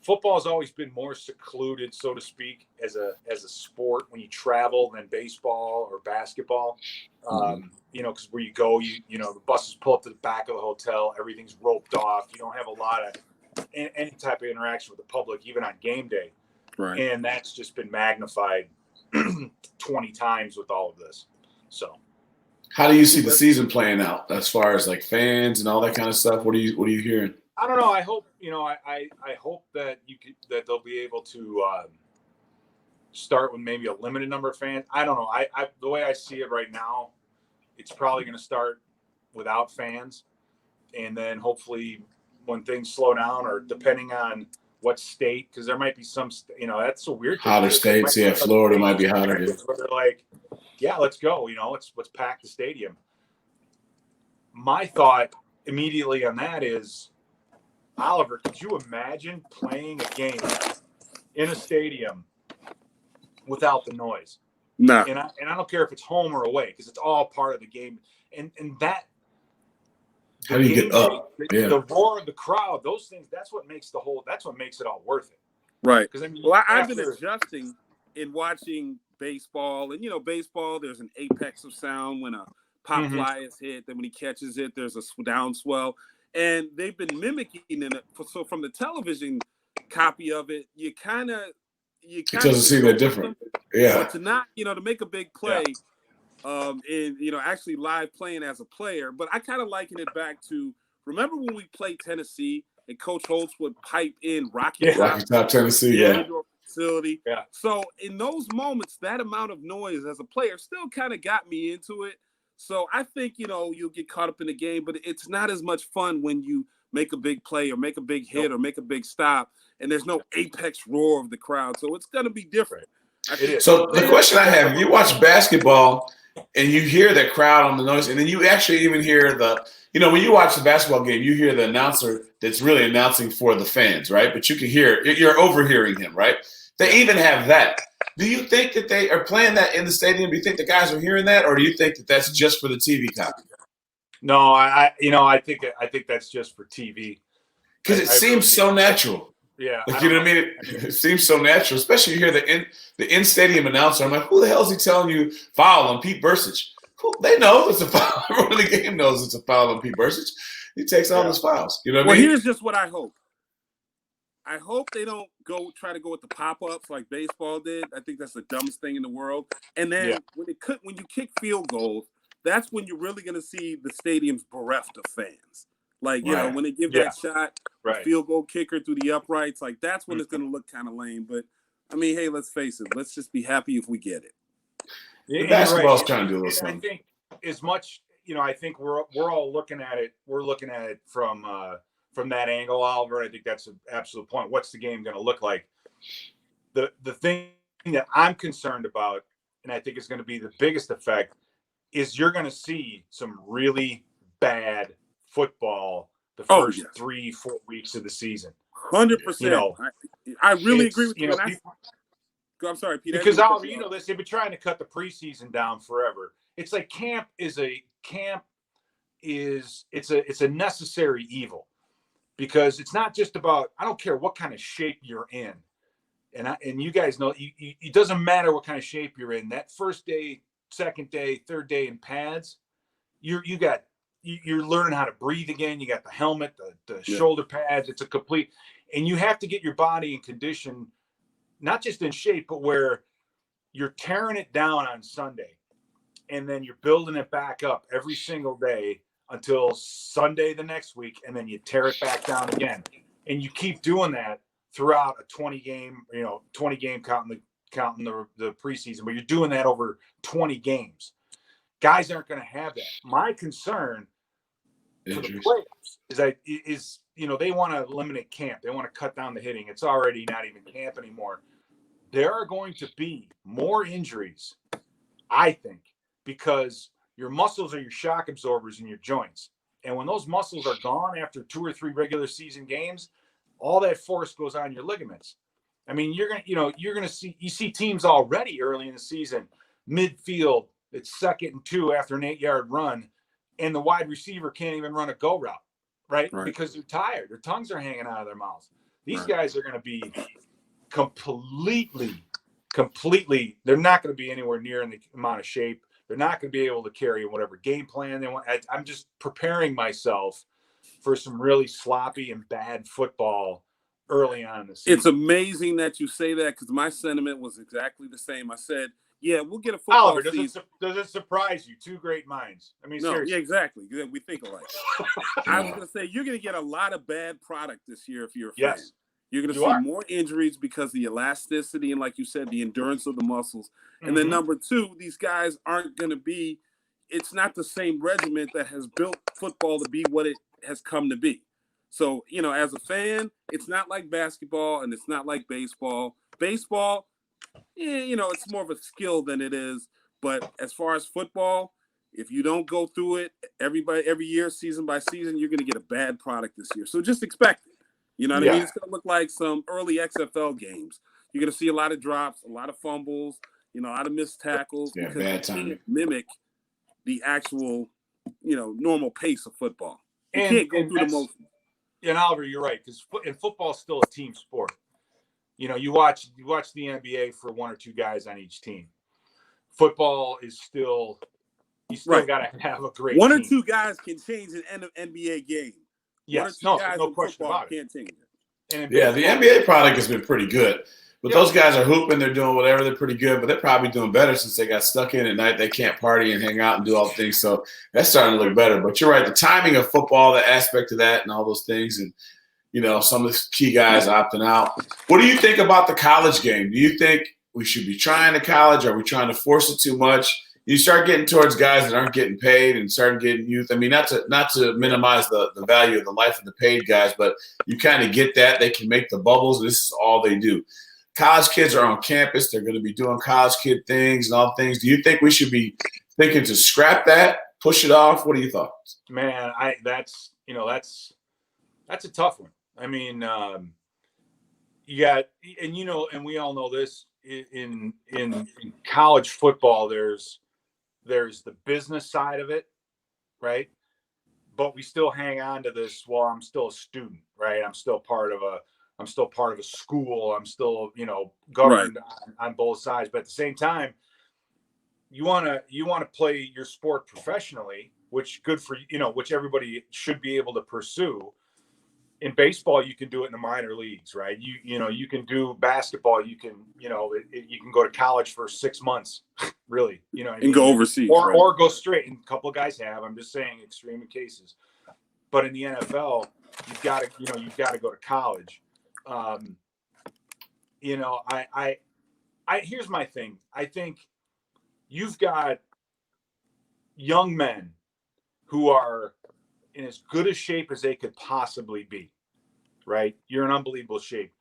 [SPEAKER 3] football has always been more secluded, so to speak, as a sport when you travel than baseball or basketball. Because where you go, the buses pull up to the back of the hotel, everything's roped off. You don't have a lot of any type of interaction with the public, even on game day.
[SPEAKER 2] Right.
[SPEAKER 3] And that's just been magnified 20 times with all of this. So,
[SPEAKER 1] how do you see the season playing out as far as like fans and all that kind of stuff? What are you hearing?
[SPEAKER 3] I don't know. I hope I hope that that they'll be able to start with maybe a limited number of fans. I don't know. I the way I see it right now, it's probably going to start without fans, and then hopefully when things slow down, or depending on what state, because there might be some, that's a weird thing.
[SPEAKER 1] Hotter states, yeah. Florida might be hotter.
[SPEAKER 3] Where they're like, yeah, let's go. Let's pack the stadium. My thought immediately on that is, Oliver, could you imagine playing a game in a stadium without the noise?
[SPEAKER 2] No.
[SPEAKER 3] And I don't care if it's home or away, because it's all part of the game. And that.
[SPEAKER 1] How do you get up?
[SPEAKER 3] The roar of the crowd, those things. That's what makes it all worth it.
[SPEAKER 2] Right. Because I've been adjusting in watching baseball, and baseball. There's an apex of sound when a pop fly is hit. Then when he catches it, there's a down swell. And they've been mimicking it. So from the television copy of it, you kind of
[SPEAKER 1] It doesn't seem that different. Yeah.
[SPEAKER 2] But to not, to make a big play, and actually live playing as a player. But I kind of liken it back to, remember when we played Tennessee and Coach Holtz would pipe in Rocky
[SPEAKER 1] Top Tennessee,
[SPEAKER 2] indoor facility.
[SPEAKER 3] Yeah.
[SPEAKER 2] So in those moments, that amount of noise as a player still kind of got me into it. So I think, you'll get caught up in the game, but it's not as much fun when you make a big play or make a big hit or make a big stop, and there's no apex roar of the crowd. So it's going to be different.
[SPEAKER 1] So the question I have, you watch basketball and you hear that crowd on the noise, and then you actually even hear when you watch the basketball game, you hear the announcer that's really announcing for the fans, right? But you can hear, you're overhearing him, right? They even have that. Do you think that they are playing that in the stadium? Do you think the guys are hearing that, or do you think that that's just for the TV copy?
[SPEAKER 3] No, I think that's just for TV.
[SPEAKER 1] Because it seems so natural.
[SPEAKER 3] Yeah.
[SPEAKER 1] Like, you know what I mean? It seems so natural, especially you hear the in-stadium announcer. I'm like, who the hell is he telling you foul on Pete Bercich? They know it's a foul. Everyone in the game knows it's a foul on Pete Bercich. He takes all his fouls. You know what I mean?
[SPEAKER 2] Well, here's just what I hope. I hope they don't try to go with the pop-ups like baseball did. I think that's the dumbest thing in the world. And then when you kick field goals, that's when you're really going to see the stadiums bereft of fans. Like, when they give that shot, field goal kicker through the uprights, like that's when it's going to look kind of lame. But, I mean, hey, let's face it. Let's just be happy if we get it.
[SPEAKER 1] The basketball's trying to do this.
[SPEAKER 3] I think as much, I think we're all looking at it. We're looking at it from that angle, Oliver. I think that's an absolute point. What's the game going to look like? The thing that I'm concerned about, and I think is going to be the biggest effect, is you're going to see some really bad football the first 3-4 weeks of the season.
[SPEAKER 2] 100%. I really agree with you. I'm sorry, Peter.
[SPEAKER 3] Because Oliver, this, they've been trying to cut the preseason down forever. It's like camp is a necessary evil, because it's not just about, I don't care what kind of shape you're in. And you guys know, it doesn't matter what kind of shape you're in. That first day, second day, third day in pads, you're learning how to breathe again. You got the helmet, the shoulder pads. It's a complete, and you have to get your body in condition, not just in shape, but where you're tearing it down on Sunday, and then you're building it back up every single day until Sunday the next week, and then you tear it back down again. And you keep doing that throughout a 20 game counting the preseason, but you're doing that over 20 games. Guys aren't going to have that. My concern for the players is they want to eliminate camp. They want to cut down the hitting. It's already not even camp anymore. There are going to be more injuries, I think, because your muscles are your shock absorbers in your joints. And when those muscles are gone after 2 or 3 regular season games, all that force goes on your ligaments. I mean, you're going to see teams already early in the season, midfield, it's 2nd and 2 after an 8-yard run, and the wide receiver can't even run a go route, right? Because they're tired. Their tongues are hanging out of their mouths. These guys are going to be completely, they're not going to be anywhere near in the amount of shape. They're not going to be able to carry whatever game plan they want. I'm just preparing myself for some really sloppy and bad football early on in the season.
[SPEAKER 2] It's amazing that you say that, because my sentiment was exactly the same. I said, yeah, we'll get a football
[SPEAKER 3] Oliver,
[SPEAKER 2] season.
[SPEAKER 3] Does it surprise you? Two great minds. I mean, seriously.
[SPEAKER 2] Yeah, exactly. We think alike. I was going to say, you're going to get a lot of bad product this year if you're a fan.
[SPEAKER 3] Yes.
[SPEAKER 2] You're going to see more injuries because of the elasticity and, like you said, the endurance of the muscles. And then number 2, these guys aren't going to be – it's not the same regiment that has built football to be what it has come to be. So, as a fan, it's not like basketball and it's not like baseball. Baseball, it's more of a skill than it is. But as far as football, if you don't go through it every year, season by season, you're going to get a bad product this year. So just expect it. You know what I mean? It's going to look like some early XFL games. You're going to see a lot of drops, a lot of fumbles, a lot of missed tackles.
[SPEAKER 1] Yeah, bad timing.
[SPEAKER 2] Mimic the actual, normal pace of football. You can't go through the motions.
[SPEAKER 3] And Oliver, you're right, because football is still a team sport. You watch the NBA for 1 or 2 guys on each team. Football is still, you still got to have a great
[SPEAKER 2] one
[SPEAKER 3] team.
[SPEAKER 2] or 2 guys can change an NBA game.
[SPEAKER 3] Yes, no question about it.
[SPEAKER 2] Can't change it.
[SPEAKER 3] And
[SPEAKER 1] the NBA product has been pretty good. But those guys are hooping, they're doing whatever, they're pretty good, but they're probably doing better since they got stuck in at night. They can't party and hang out and do all the things. So that's starting to look better. But you're right, the timing of football, the aspect of that and all those things, and some of the key guys opting out. What do you think about the college game? Do you think we should be trying to college? Are we trying to force it too much? You start getting towards guys that aren't getting paid and start getting youth. I mean, not to minimize the value of the life of the paid guys, but you kind of get that. They can make the bubbles. This is all they do. College kids are on campus. They're going to be doing college kid things and all things. Do you think we should be thinking to scrap that, push it off? What are your thoughts?
[SPEAKER 3] Man, that's a tough one. I mean, you got, and we all know this in college football, there's the business side of it, right? But we still hang on to this. Well, I'm still a student, right? I'm still part of a school. I'm still, governed on both sides. But at the same time, you want to play your sport professionally, which good for, which everybody should be able to pursue. In baseball, you can do it in the minor leagues, right? You can do basketball. You can, you can go to college for 6 months, really,
[SPEAKER 2] and go overseas,
[SPEAKER 3] or go straight. And a couple of guys have. I'm just saying, extreme cases. But in the NFL, you've got to go to college. Here's my thing. I think you've got young men who are in as good a shape as they could possibly be, right? You're in unbelievable shape.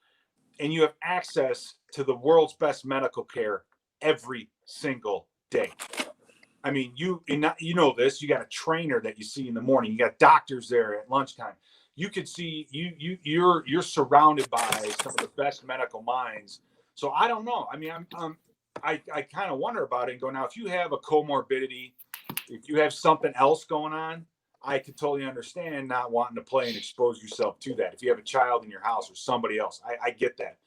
[SPEAKER 3] And you have access to the world's best medical care every single day. I mean, you know this, you got a trainer that you see in the morning, you got doctors there at lunchtime. You could see you're surrounded by some of the best medical minds. So I don't know. I mean, I kind of wonder about it and go, now, if you have a comorbidity, if you have something else going on, I could totally understand not wanting to play and expose yourself to that. If you have a child in your house or somebody else, I get that.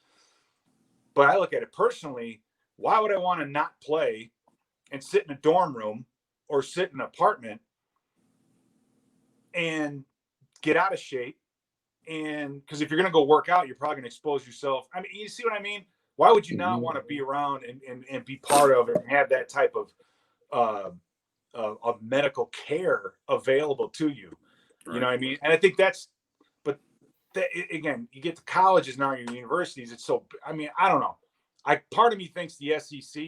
[SPEAKER 3] But I look at it personally, why would I want to not play and sit in a dorm room or sit in an apartment and get out of shape? And because if you're going to go work out, you're probably going to expose yourself. I mean, you see what I mean? Why would you not want to be around and be part of it and have that type of medical care available to you? Right. You know what I mean? And I think again, you get to colleges now, your universities. It's so, I mean, I don't know. Part of me thinks the SEC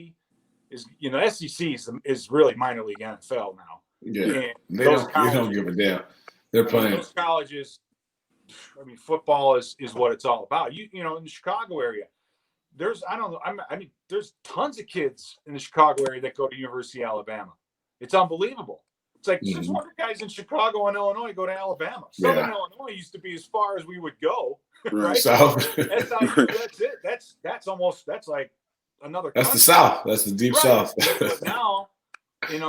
[SPEAKER 3] is, SEC is really minor league NFL now.
[SPEAKER 1] Yeah, they don't give a damn. They're playing.
[SPEAKER 3] Those colleges, I mean, football is what it's all about. In the Chicago area, there's tons of kids in the Chicago area that go to University of Alabama. It's unbelievable. It's like there's more guys in Chicago and Illinois go to Alabama. Southern Illinois used to be as far as we would go, right?
[SPEAKER 1] South.
[SPEAKER 3] That's it. That's like another.
[SPEAKER 1] That's country. The South. That's the deep South.
[SPEAKER 3] But now,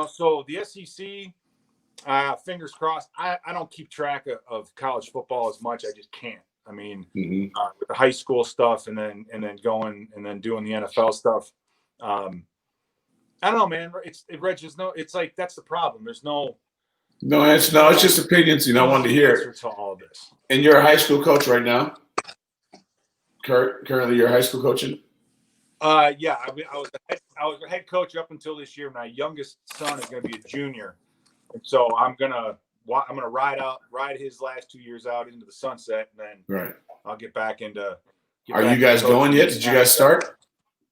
[SPEAKER 3] so the SEC. Fingers crossed. I don't keep track of college football as much. I just can't. I mean, with the high school stuff and then going and then doing the NFL stuff. I don't know, man. It's like that's the problem. There's no.
[SPEAKER 1] It's just opinions. I wanted to hear
[SPEAKER 3] to all of this.
[SPEAKER 1] And you're a high school coach right now. Currently, you're high school coaching.
[SPEAKER 3] Yeah, I was a head coach up until this year. My youngest son is going to be a junior. So I'm gonna ride his last 2 years out into the sunset, and then I'll get back into.
[SPEAKER 1] Are you guys going yet? Did you guys start?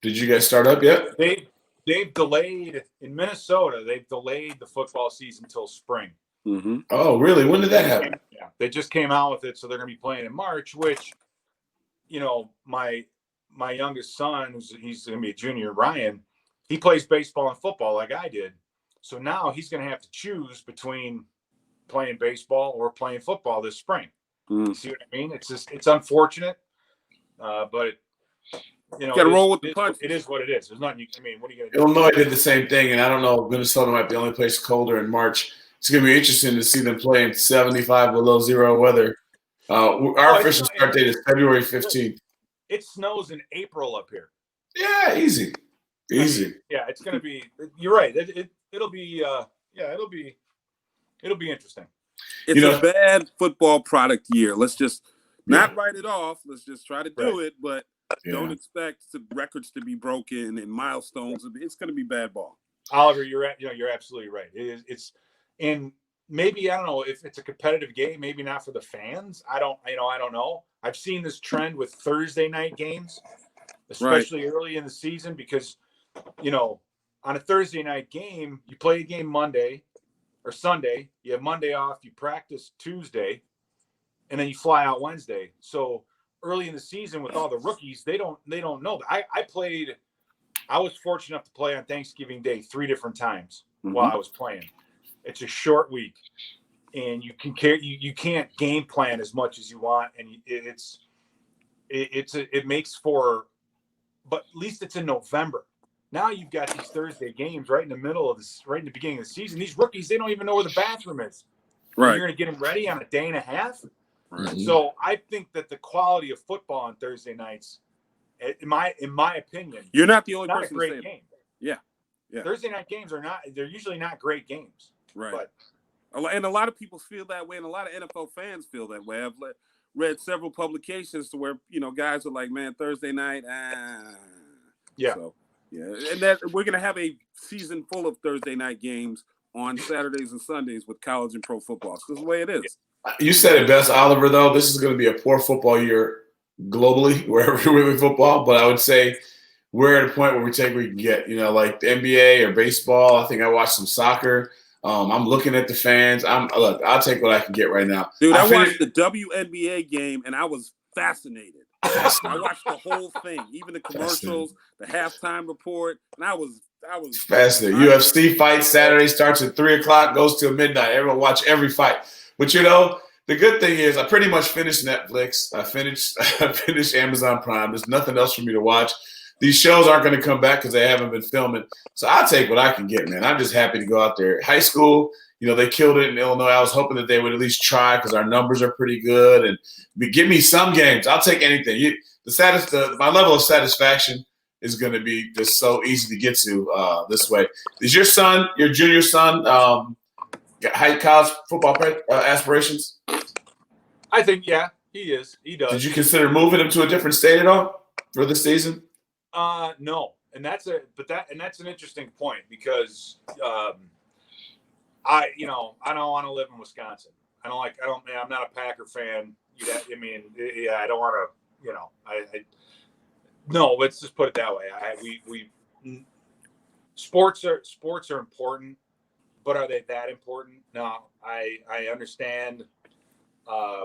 [SPEAKER 1] Did you guys start up yet?
[SPEAKER 3] They've delayed in Minnesota. They've delayed the football season until spring.
[SPEAKER 2] Mm-hmm.
[SPEAKER 1] Oh, really? When did that happen?
[SPEAKER 3] Yeah, they just came out with it, so they're gonna be playing in March. Which, my youngest son, he's gonna be a junior, Ryan. He plays baseball and football like I did. So now he's going to have to choose between playing baseball or playing football this spring. You see what I mean? It's unfortunate, but
[SPEAKER 2] got to roll with the punch.
[SPEAKER 3] It is what it is. There's nothing. What are you going to do?
[SPEAKER 1] Illinois did the same thing, and I don't know. Minnesota might be the only place colder in March. It's going to be interesting to see them play in 75 below zero weather. Our official start date is February 15th.
[SPEAKER 3] It snows in April up here.
[SPEAKER 1] Yeah, easy.
[SPEAKER 3] Yeah, it's going to be. You're right. It'll be interesting.
[SPEAKER 2] It's a bad football product year. Let's just Not write it off. Let's just try to do it, but don't
[SPEAKER 1] Yeah.
[SPEAKER 2] expect records to be broken and milestones. It's going to be bad ball.
[SPEAKER 3] Oliver, you're absolutely right. And maybe, I don't know if it's a competitive game, maybe not for the fans. I don't know. I've seen this trend with Thursday night games, especially early in the season, because, on a Thursday night game, you play a game Monday or Sunday, you have Monday off, you practice Tuesday, and then you fly out Wednesday. So early in the season with all the rookies, they don't know. I was fortunate enough to play on Thanksgiving Day 3 different times while I was playing. It's a short week, and you can't game plan as much as you want, and it makes for, but at least it's in November. Now you've got these Thursday games right in the middle of this, right in the beginning of the season. These rookies, they don't even know where the bathroom is. Right, and you're going to get them ready on a day and a half. Right. So I think that the quality of football on Thursday nights, in my opinion,
[SPEAKER 2] you're not the only person.
[SPEAKER 3] Not a great game.
[SPEAKER 2] Yeah.
[SPEAKER 3] Thursday night games they're usually not great games.
[SPEAKER 2] Right. And a lot of people feel that way, and a lot of NFL fans feel that way. I've read several publications to where guys are like, man, Thursday night,
[SPEAKER 3] yeah.
[SPEAKER 2] So, and that we're gonna have a season full of Thursday night games on Saturdays and Sundays with college and pro football. So this is the way it is.
[SPEAKER 1] You said it best, Oliver, though. This is going to be a poor football year globally, wherever we're with football. But I would say we're at a point where we can get, like the NBA or baseball. I think I watched some soccer. I'm looking at the fans. I'll take what I can get right now.
[SPEAKER 2] Dude, I watched the WNBA game, and I was fascinated. I watched the whole thing, even the commercials, the halftime report, and I was
[SPEAKER 1] fascinated. UFC fight Saturday starts at 3:00, goes till midnight. Everyone watch every fight. But the good thing is I pretty much finished Netflix. I finished Amazon Prime. There's nothing else for me to watch. These shows aren't going to come back because they haven't been filming. So I'll take what I can get, man. I'm just happy to go out there. High school, they killed it in Illinois. I was hoping that they would at least try because our numbers are pretty good. And give me some games. I'll take anything. My level of satisfaction is going to be just so easy to get to this way. Is your junior son, high college football aspirations?
[SPEAKER 3] I think, yeah, he is. He does.
[SPEAKER 1] Did you consider moving him to a different state at all for this season?
[SPEAKER 3] No, and that's an interesting point because I don't want to live in Wisconsin. I'm not a Packer fan. I don't want to. No, let's just put it that way. Sports are important, but are they that important? No, I understand.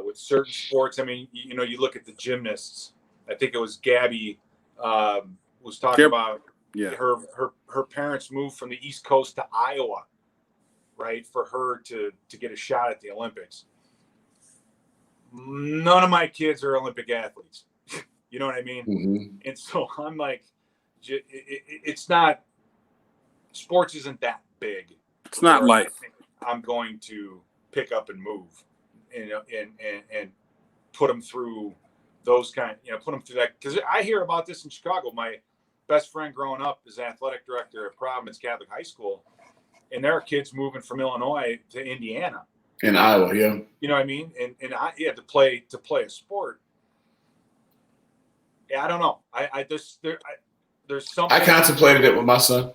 [SPEAKER 3] With certain sports, you look at the gymnasts. I think it was Gabby was talking about her parents moved from the East Coast to Iowa, right, for her to get a shot at the Olympics. None of my kids are Olympic athletes. You know what I mean? Mm-hmm. And so I'm like, it's not, sports isn't that big.
[SPEAKER 2] It's not life.
[SPEAKER 3] I'm going to pick up and move, and put them through those put them through that. Because I hear about this in Chicago. My best friend growing up is athletic director at Providence Catholic High School, and there are kids moving from Illinois to Indiana.
[SPEAKER 1] In Iowa, yeah.
[SPEAKER 3] You know what I mean? And to play a sport. Yeah, I don't know. There's something.
[SPEAKER 1] I contemplated it with my son.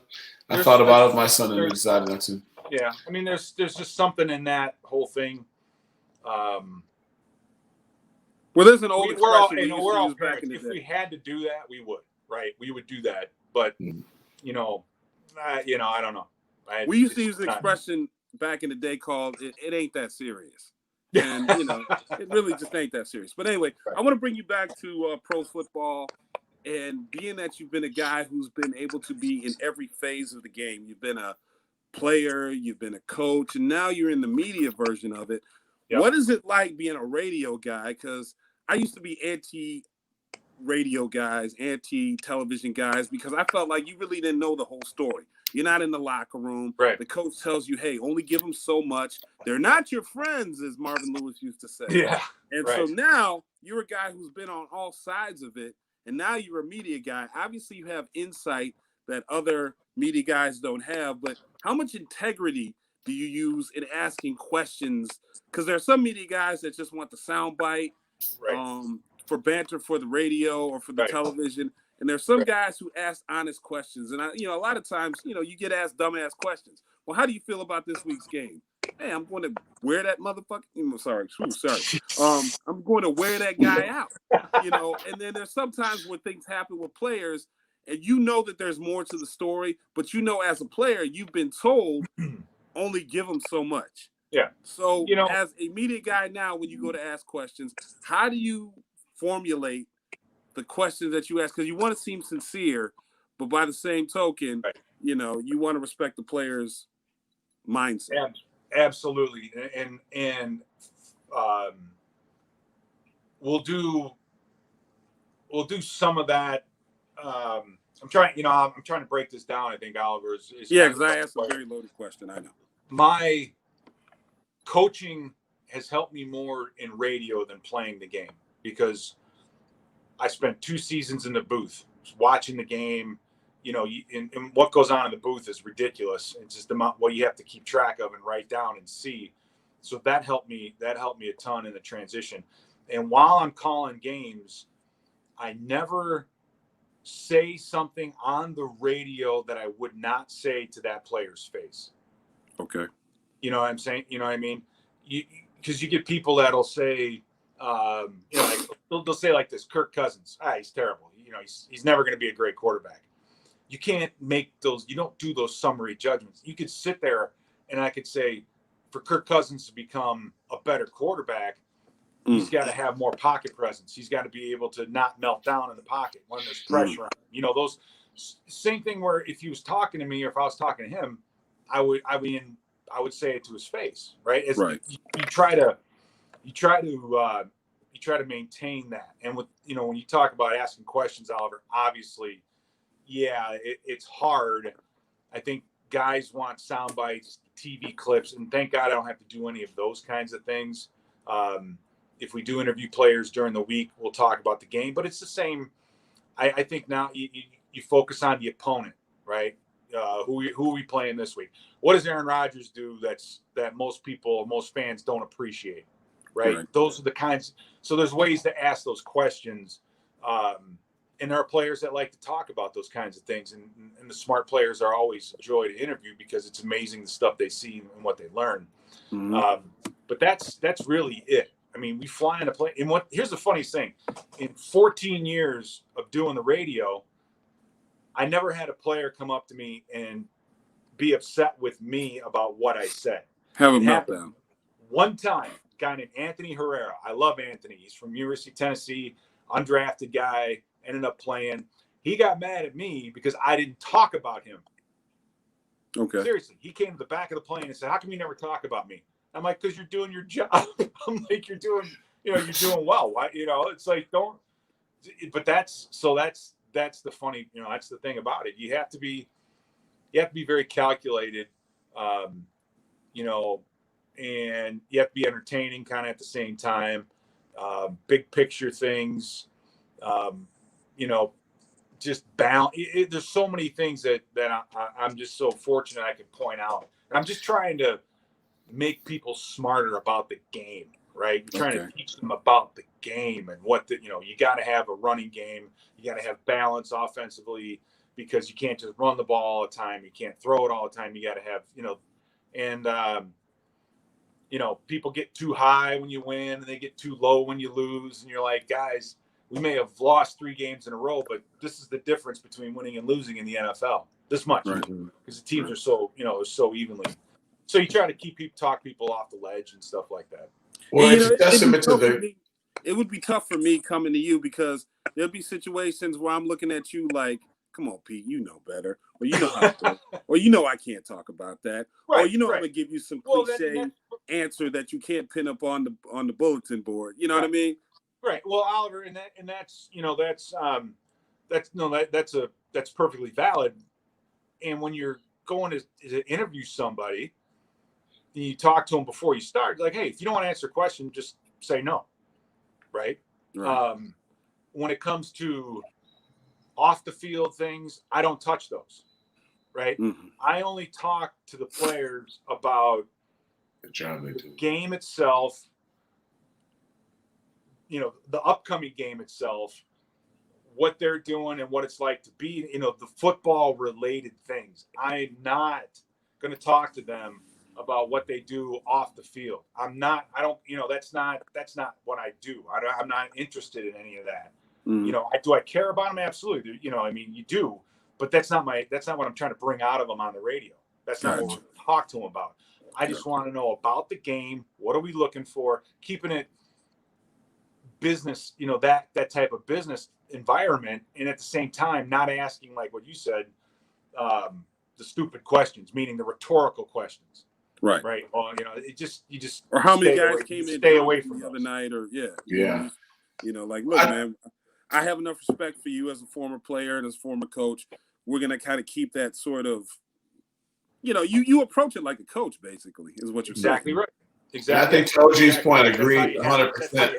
[SPEAKER 1] I thought about it with my son and decided not to.
[SPEAKER 3] Yeah, there's just something in that whole thing.
[SPEAKER 2] Well, there's an old
[SPEAKER 3] we're all
[SPEAKER 2] back in the
[SPEAKER 3] if
[SPEAKER 2] day.
[SPEAKER 3] we had to do that, we would, right? We would do that, but I don't know.
[SPEAKER 2] We used to use an expression back in the day called "it ain't that serious," and it really just ain't that serious. But anyway, right. I want to bring you back to pro football, and being that you've been a guy who's been able to be in every phase of the game. You've been a player, you've been a coach, and now you're in the media version of it. Yep. What is it like being a radio guy? Because I used to be anti-radio guys, anti-television guys, because I felt like you really didn't know the whole story. You're not in the locker room.
[SPEAKER 3] Right.
[SPEAKER 2] The coach tells you, hey, only give them so much. They're not your friends, as Marvin Lewis used to say.
[SPEAKER 3] Yeah.
[SPEAKER 2] And so now you're a guy who's been on all sides of it, and now you're a media guy. Obviously, you have insight that other media guys don't have, but how much integrity do you use in asking questions? Because there are some media guys that just want the sound bite, for banter for the radio or for the television. And there's some guys who ask honest questions. And a lot of times, you get asked dumbass questions. Well, how do you feel about this week's game? Hey, I'm going to wear that motherfucking. Sorry. I'm going to wear that guy out. And then there's sometimes when things happen with players, and that there's more to the story, but as a player, you've been told only give them so much.
[SPEAKER 3] Yeah.
[SPEAKER 2] So as a media guy now, when you go to ask questions, how do you formulate the questions that you ask? Because you want to seem sincere, but by the same token, you want to respect the player's mindset.
[SPEAKER 3] Absolutely. And we'll do some of that. I'm trying to break this down. I think Oliver is
[SPEAKER 2] because I asked a very loaded question. I know.
[SPEAKER 3] My coaching has helped me more in radio than playing the game, because I spent 2 seasons in the booth watching the game. And what goes on in the booth is ridiculous. It's just what you have to keep track of and write down and see. So that helped me a ton in the transition. And while I'm calling games, I never say something on the radio that I would not say to that player's face.
[SPEAKER 2] Okay.
[SPEAKER 3] You know what I'm saying? You know what I mean? Because you get people that'll say, they'll say like this: Kirk Cousins, he's terrible. He's never going to be a great quarterback. You can't make those. You don't do those summary judgments. You could sit there and I could say, for Kirk Cousins to become a better quarterback, he's got to have more pocket presence. He's got to be able to not melt down in the pocket when there's pressure on him. Those same thing where if he was talking to me or if I was talking to him, I would say it to his face, right? You try to maintain that. And with, when you talk about asking questions, Oliver, obviously, it's hard. I think guys want sound bites, TV clips, and thank God I don't have to do any of those kinds of things. If we do interview players during the week, we'll talk about the game, but it's the same. I think now you focus on the opponent, right? Who are we playing this week? What does Aaron Rodgers do that most fans don't appreciate, right? Those are the kinds. So there's ways to ask those questions. And there are players that like to talk about those kinds of things. And the smart players are always a joy to interview because it's amazing the stuff they see and what they learn. Mm-hmm. But that's really it. I mean, we fly in a plane. And here's the funniest thing. In 14 years of doing the radio, I never had a player come up to me and be upset with me about what I said.
[SPEAKER 2] Have a meltdown.
[SPEAKER 3] One time, a guy named Anthony Herrera. I love Anthony. He's from University of Tennessee, undrafted guy, ended up playing. He got mad at me because I didn't talk about him.
[SPEAKER 2] Okay.
[SPEAKER 3] Seriously. He came to the back of the plane and said, "How come you never talk about me?" I'm like, "Because you're doing your job." I'm like, you're doing well. Why, it's like, don't, but that's the funny, that's the thing about it. You have to be very calculated, and you have to be entertaining kind of at the same time, big picture things, just balance. There's so many things that I'm just so fortunate I can point out. And I'm just trying to make people smarter about the game, right? You're trying to teach them about the game and you got to have a running game. You got to have balance offensively because you can't just run the ball all the time. You can't throw it all the time. You got to have, people get too high when you win and they get too low when you lose. And you're like, guys, we may have lost 3 games in a row, but this is the difference between winning and losing in the NFL. This much, because the teams are so, so evenly. So you try to talk people off the ledge and stuff like that.
[SPEAKER 1] Well, it's a testament to the.
[SPEAKER 2] It would be tough for me coming to you because there'll be situations where I'm looking at you like, "Come on, Pete, you know better," or "You know how to," or I can't talk about that," or I'm gonna give you some cliche answer that you can't pin up on the bulletin board. You know what I mean?
[SPEAKER 3] Right. Well, Oliver, that's perfectly valid. And when you're going to interview somebody, you talk to them before you start. Like, hey, if you don't want to answer a question, just say no. Right. When it comes to off the field things, I don't touch those. Right. Mm-hmm. I only talk to the players about the game itself, the upcoming game itself, what they're doing and what it's like to be, the football related things. I'm not going to talk to them about what they do off the field. That's not what I do. I'm not interested in any of that. Do I care about them? Absolutely. You do, but that's not what I'm trying to bring out of them on the radio. That's not what we're going to talk to them about. I just want to know about the game. What are we looking for? Keeping it business, that type of business environment, and at the same time not asking, like what you said, the stupid questions, meaning the rhetorical questions. Right. Well, you just
[SPEAKER 2] or how many guys came in
[SPEAKER 3] stay away from
[SPEAKER 2] the other night, or look, man, I have enough respect for you as a former player and as a former coach. We're gonna kind of keep that sort of, you approach it like a coach, basically, is what you're
[SPEAKER 3] exactly
[SPEAKER 2] saying.
[SPEAKER 3] Right. Exactly.
[SPEAKER 1] And I think Toji's point, agree 100%.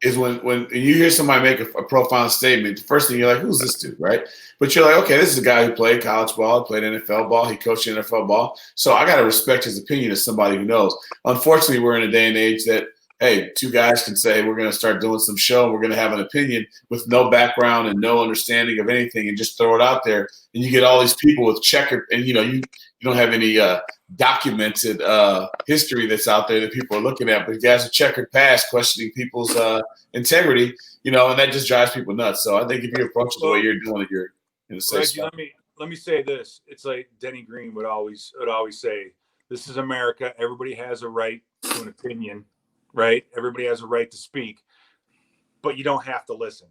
[SPEAKER 1] Is when you hear somebody make a profound statement, the first thing you're like, who's this dude, right? But you're like, okay, this is a guy who played college ball, played NFL ball, he coached NFL ball. So I got to respect his opinion as somebody who knows. Unfortunately, we're in a day and age that, hey, two guys can say we're going to start doing some show, we're going to have an opinion with no background and no understanding of anything and just throw it out there. And you get all these people with checkered, and you don't have any documented history that's out there that people are looking at, but you guys have checkered past questioning people's integrity, and that just drives people nuts. So I think if you approach it the way you're doing it, you're in a safe spot.
[SPEAKER 3] Let me say this. It's like Denny Green would always say, this is America. Everybody has a right to an opinion, right? Everybody has a right to speak, but you don't have to listen.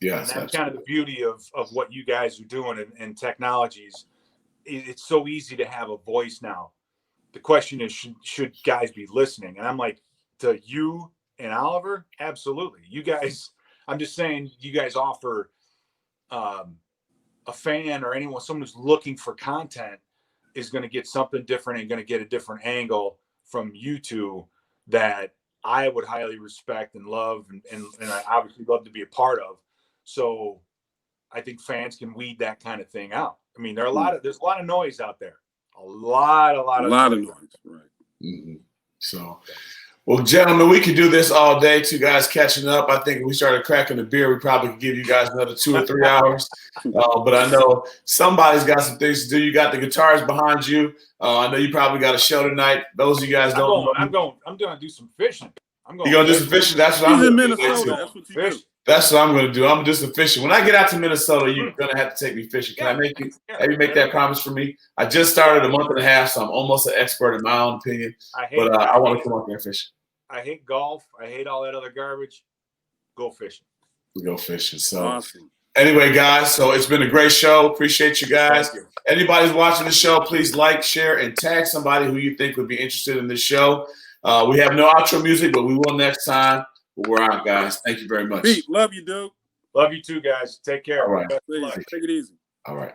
[SPEAKER 1] Yeah,
[SPEAKER 3] and that's kind of the beauty of what you guys are doing and technologies. It's so easy to have a voice now. The question is, should guys be listening? And I'm like, to you and Oliver, absolutely. You guys, I'm just saying, you guys offer a fan or someone who's looking for content is going to get something different and going to get a different angle from you two that I would highly respect and love and I obviously love to be a part of. So I think fans can weed that kind of thing out. I mean, there's a lot of noise out there. A lot of noise.
[SPEAKER 1] Right. Mm-hmm. So, well, gentlemen, we could do this all day. Two guys catching up. I think if we started cracking the beer, we probably could give you guys another 2 or 3 hours. But I know somebody's got some things to do. You got the guitars behind you. I know you probably got a show tonight. Those of you guys don't know.
[SPEAKER 3] I'm going to do some fishing.
[SPEAKER 1] You're going to do some fishing? That's what I'm
[SPEAKER 2] in
[SPEAKER 1] going to do.
[SPEAKER 2] Minnesota. That's what you do.
[SPEAKER 1] That's what I'm going to do. I'm going to do some fishing. When I get out to Minnesota, you're going to have to take me fishing. Can I make you? Have you make that promise for me? I just started a month and a half, so I'm almost an expert in my own opinion. I want to come out there and fish.
[SPEAKER 3] I hate golf. I hate all that other garbage. Go fishing.
[SPEAKER 1] We go fishing. So
[SPEAKER 2] awesome.
[SPEAKER 1] Anyway, guys, so it's been a great show. Appreciate you guys. Anybody's watching the show, please like, share, and tag somebody who you think would be interested in this show. We have no outro music, but we will next time. But we're out, guys. Thank you very much.
[SPEAKER 2] Pete, love you, dude.
[SPEAKER 3] Love you too, guys. Take care.
[SPEAKER 1] All right.
[SPEAKER 2] Take it easy.
[SPEAKER 1] All right.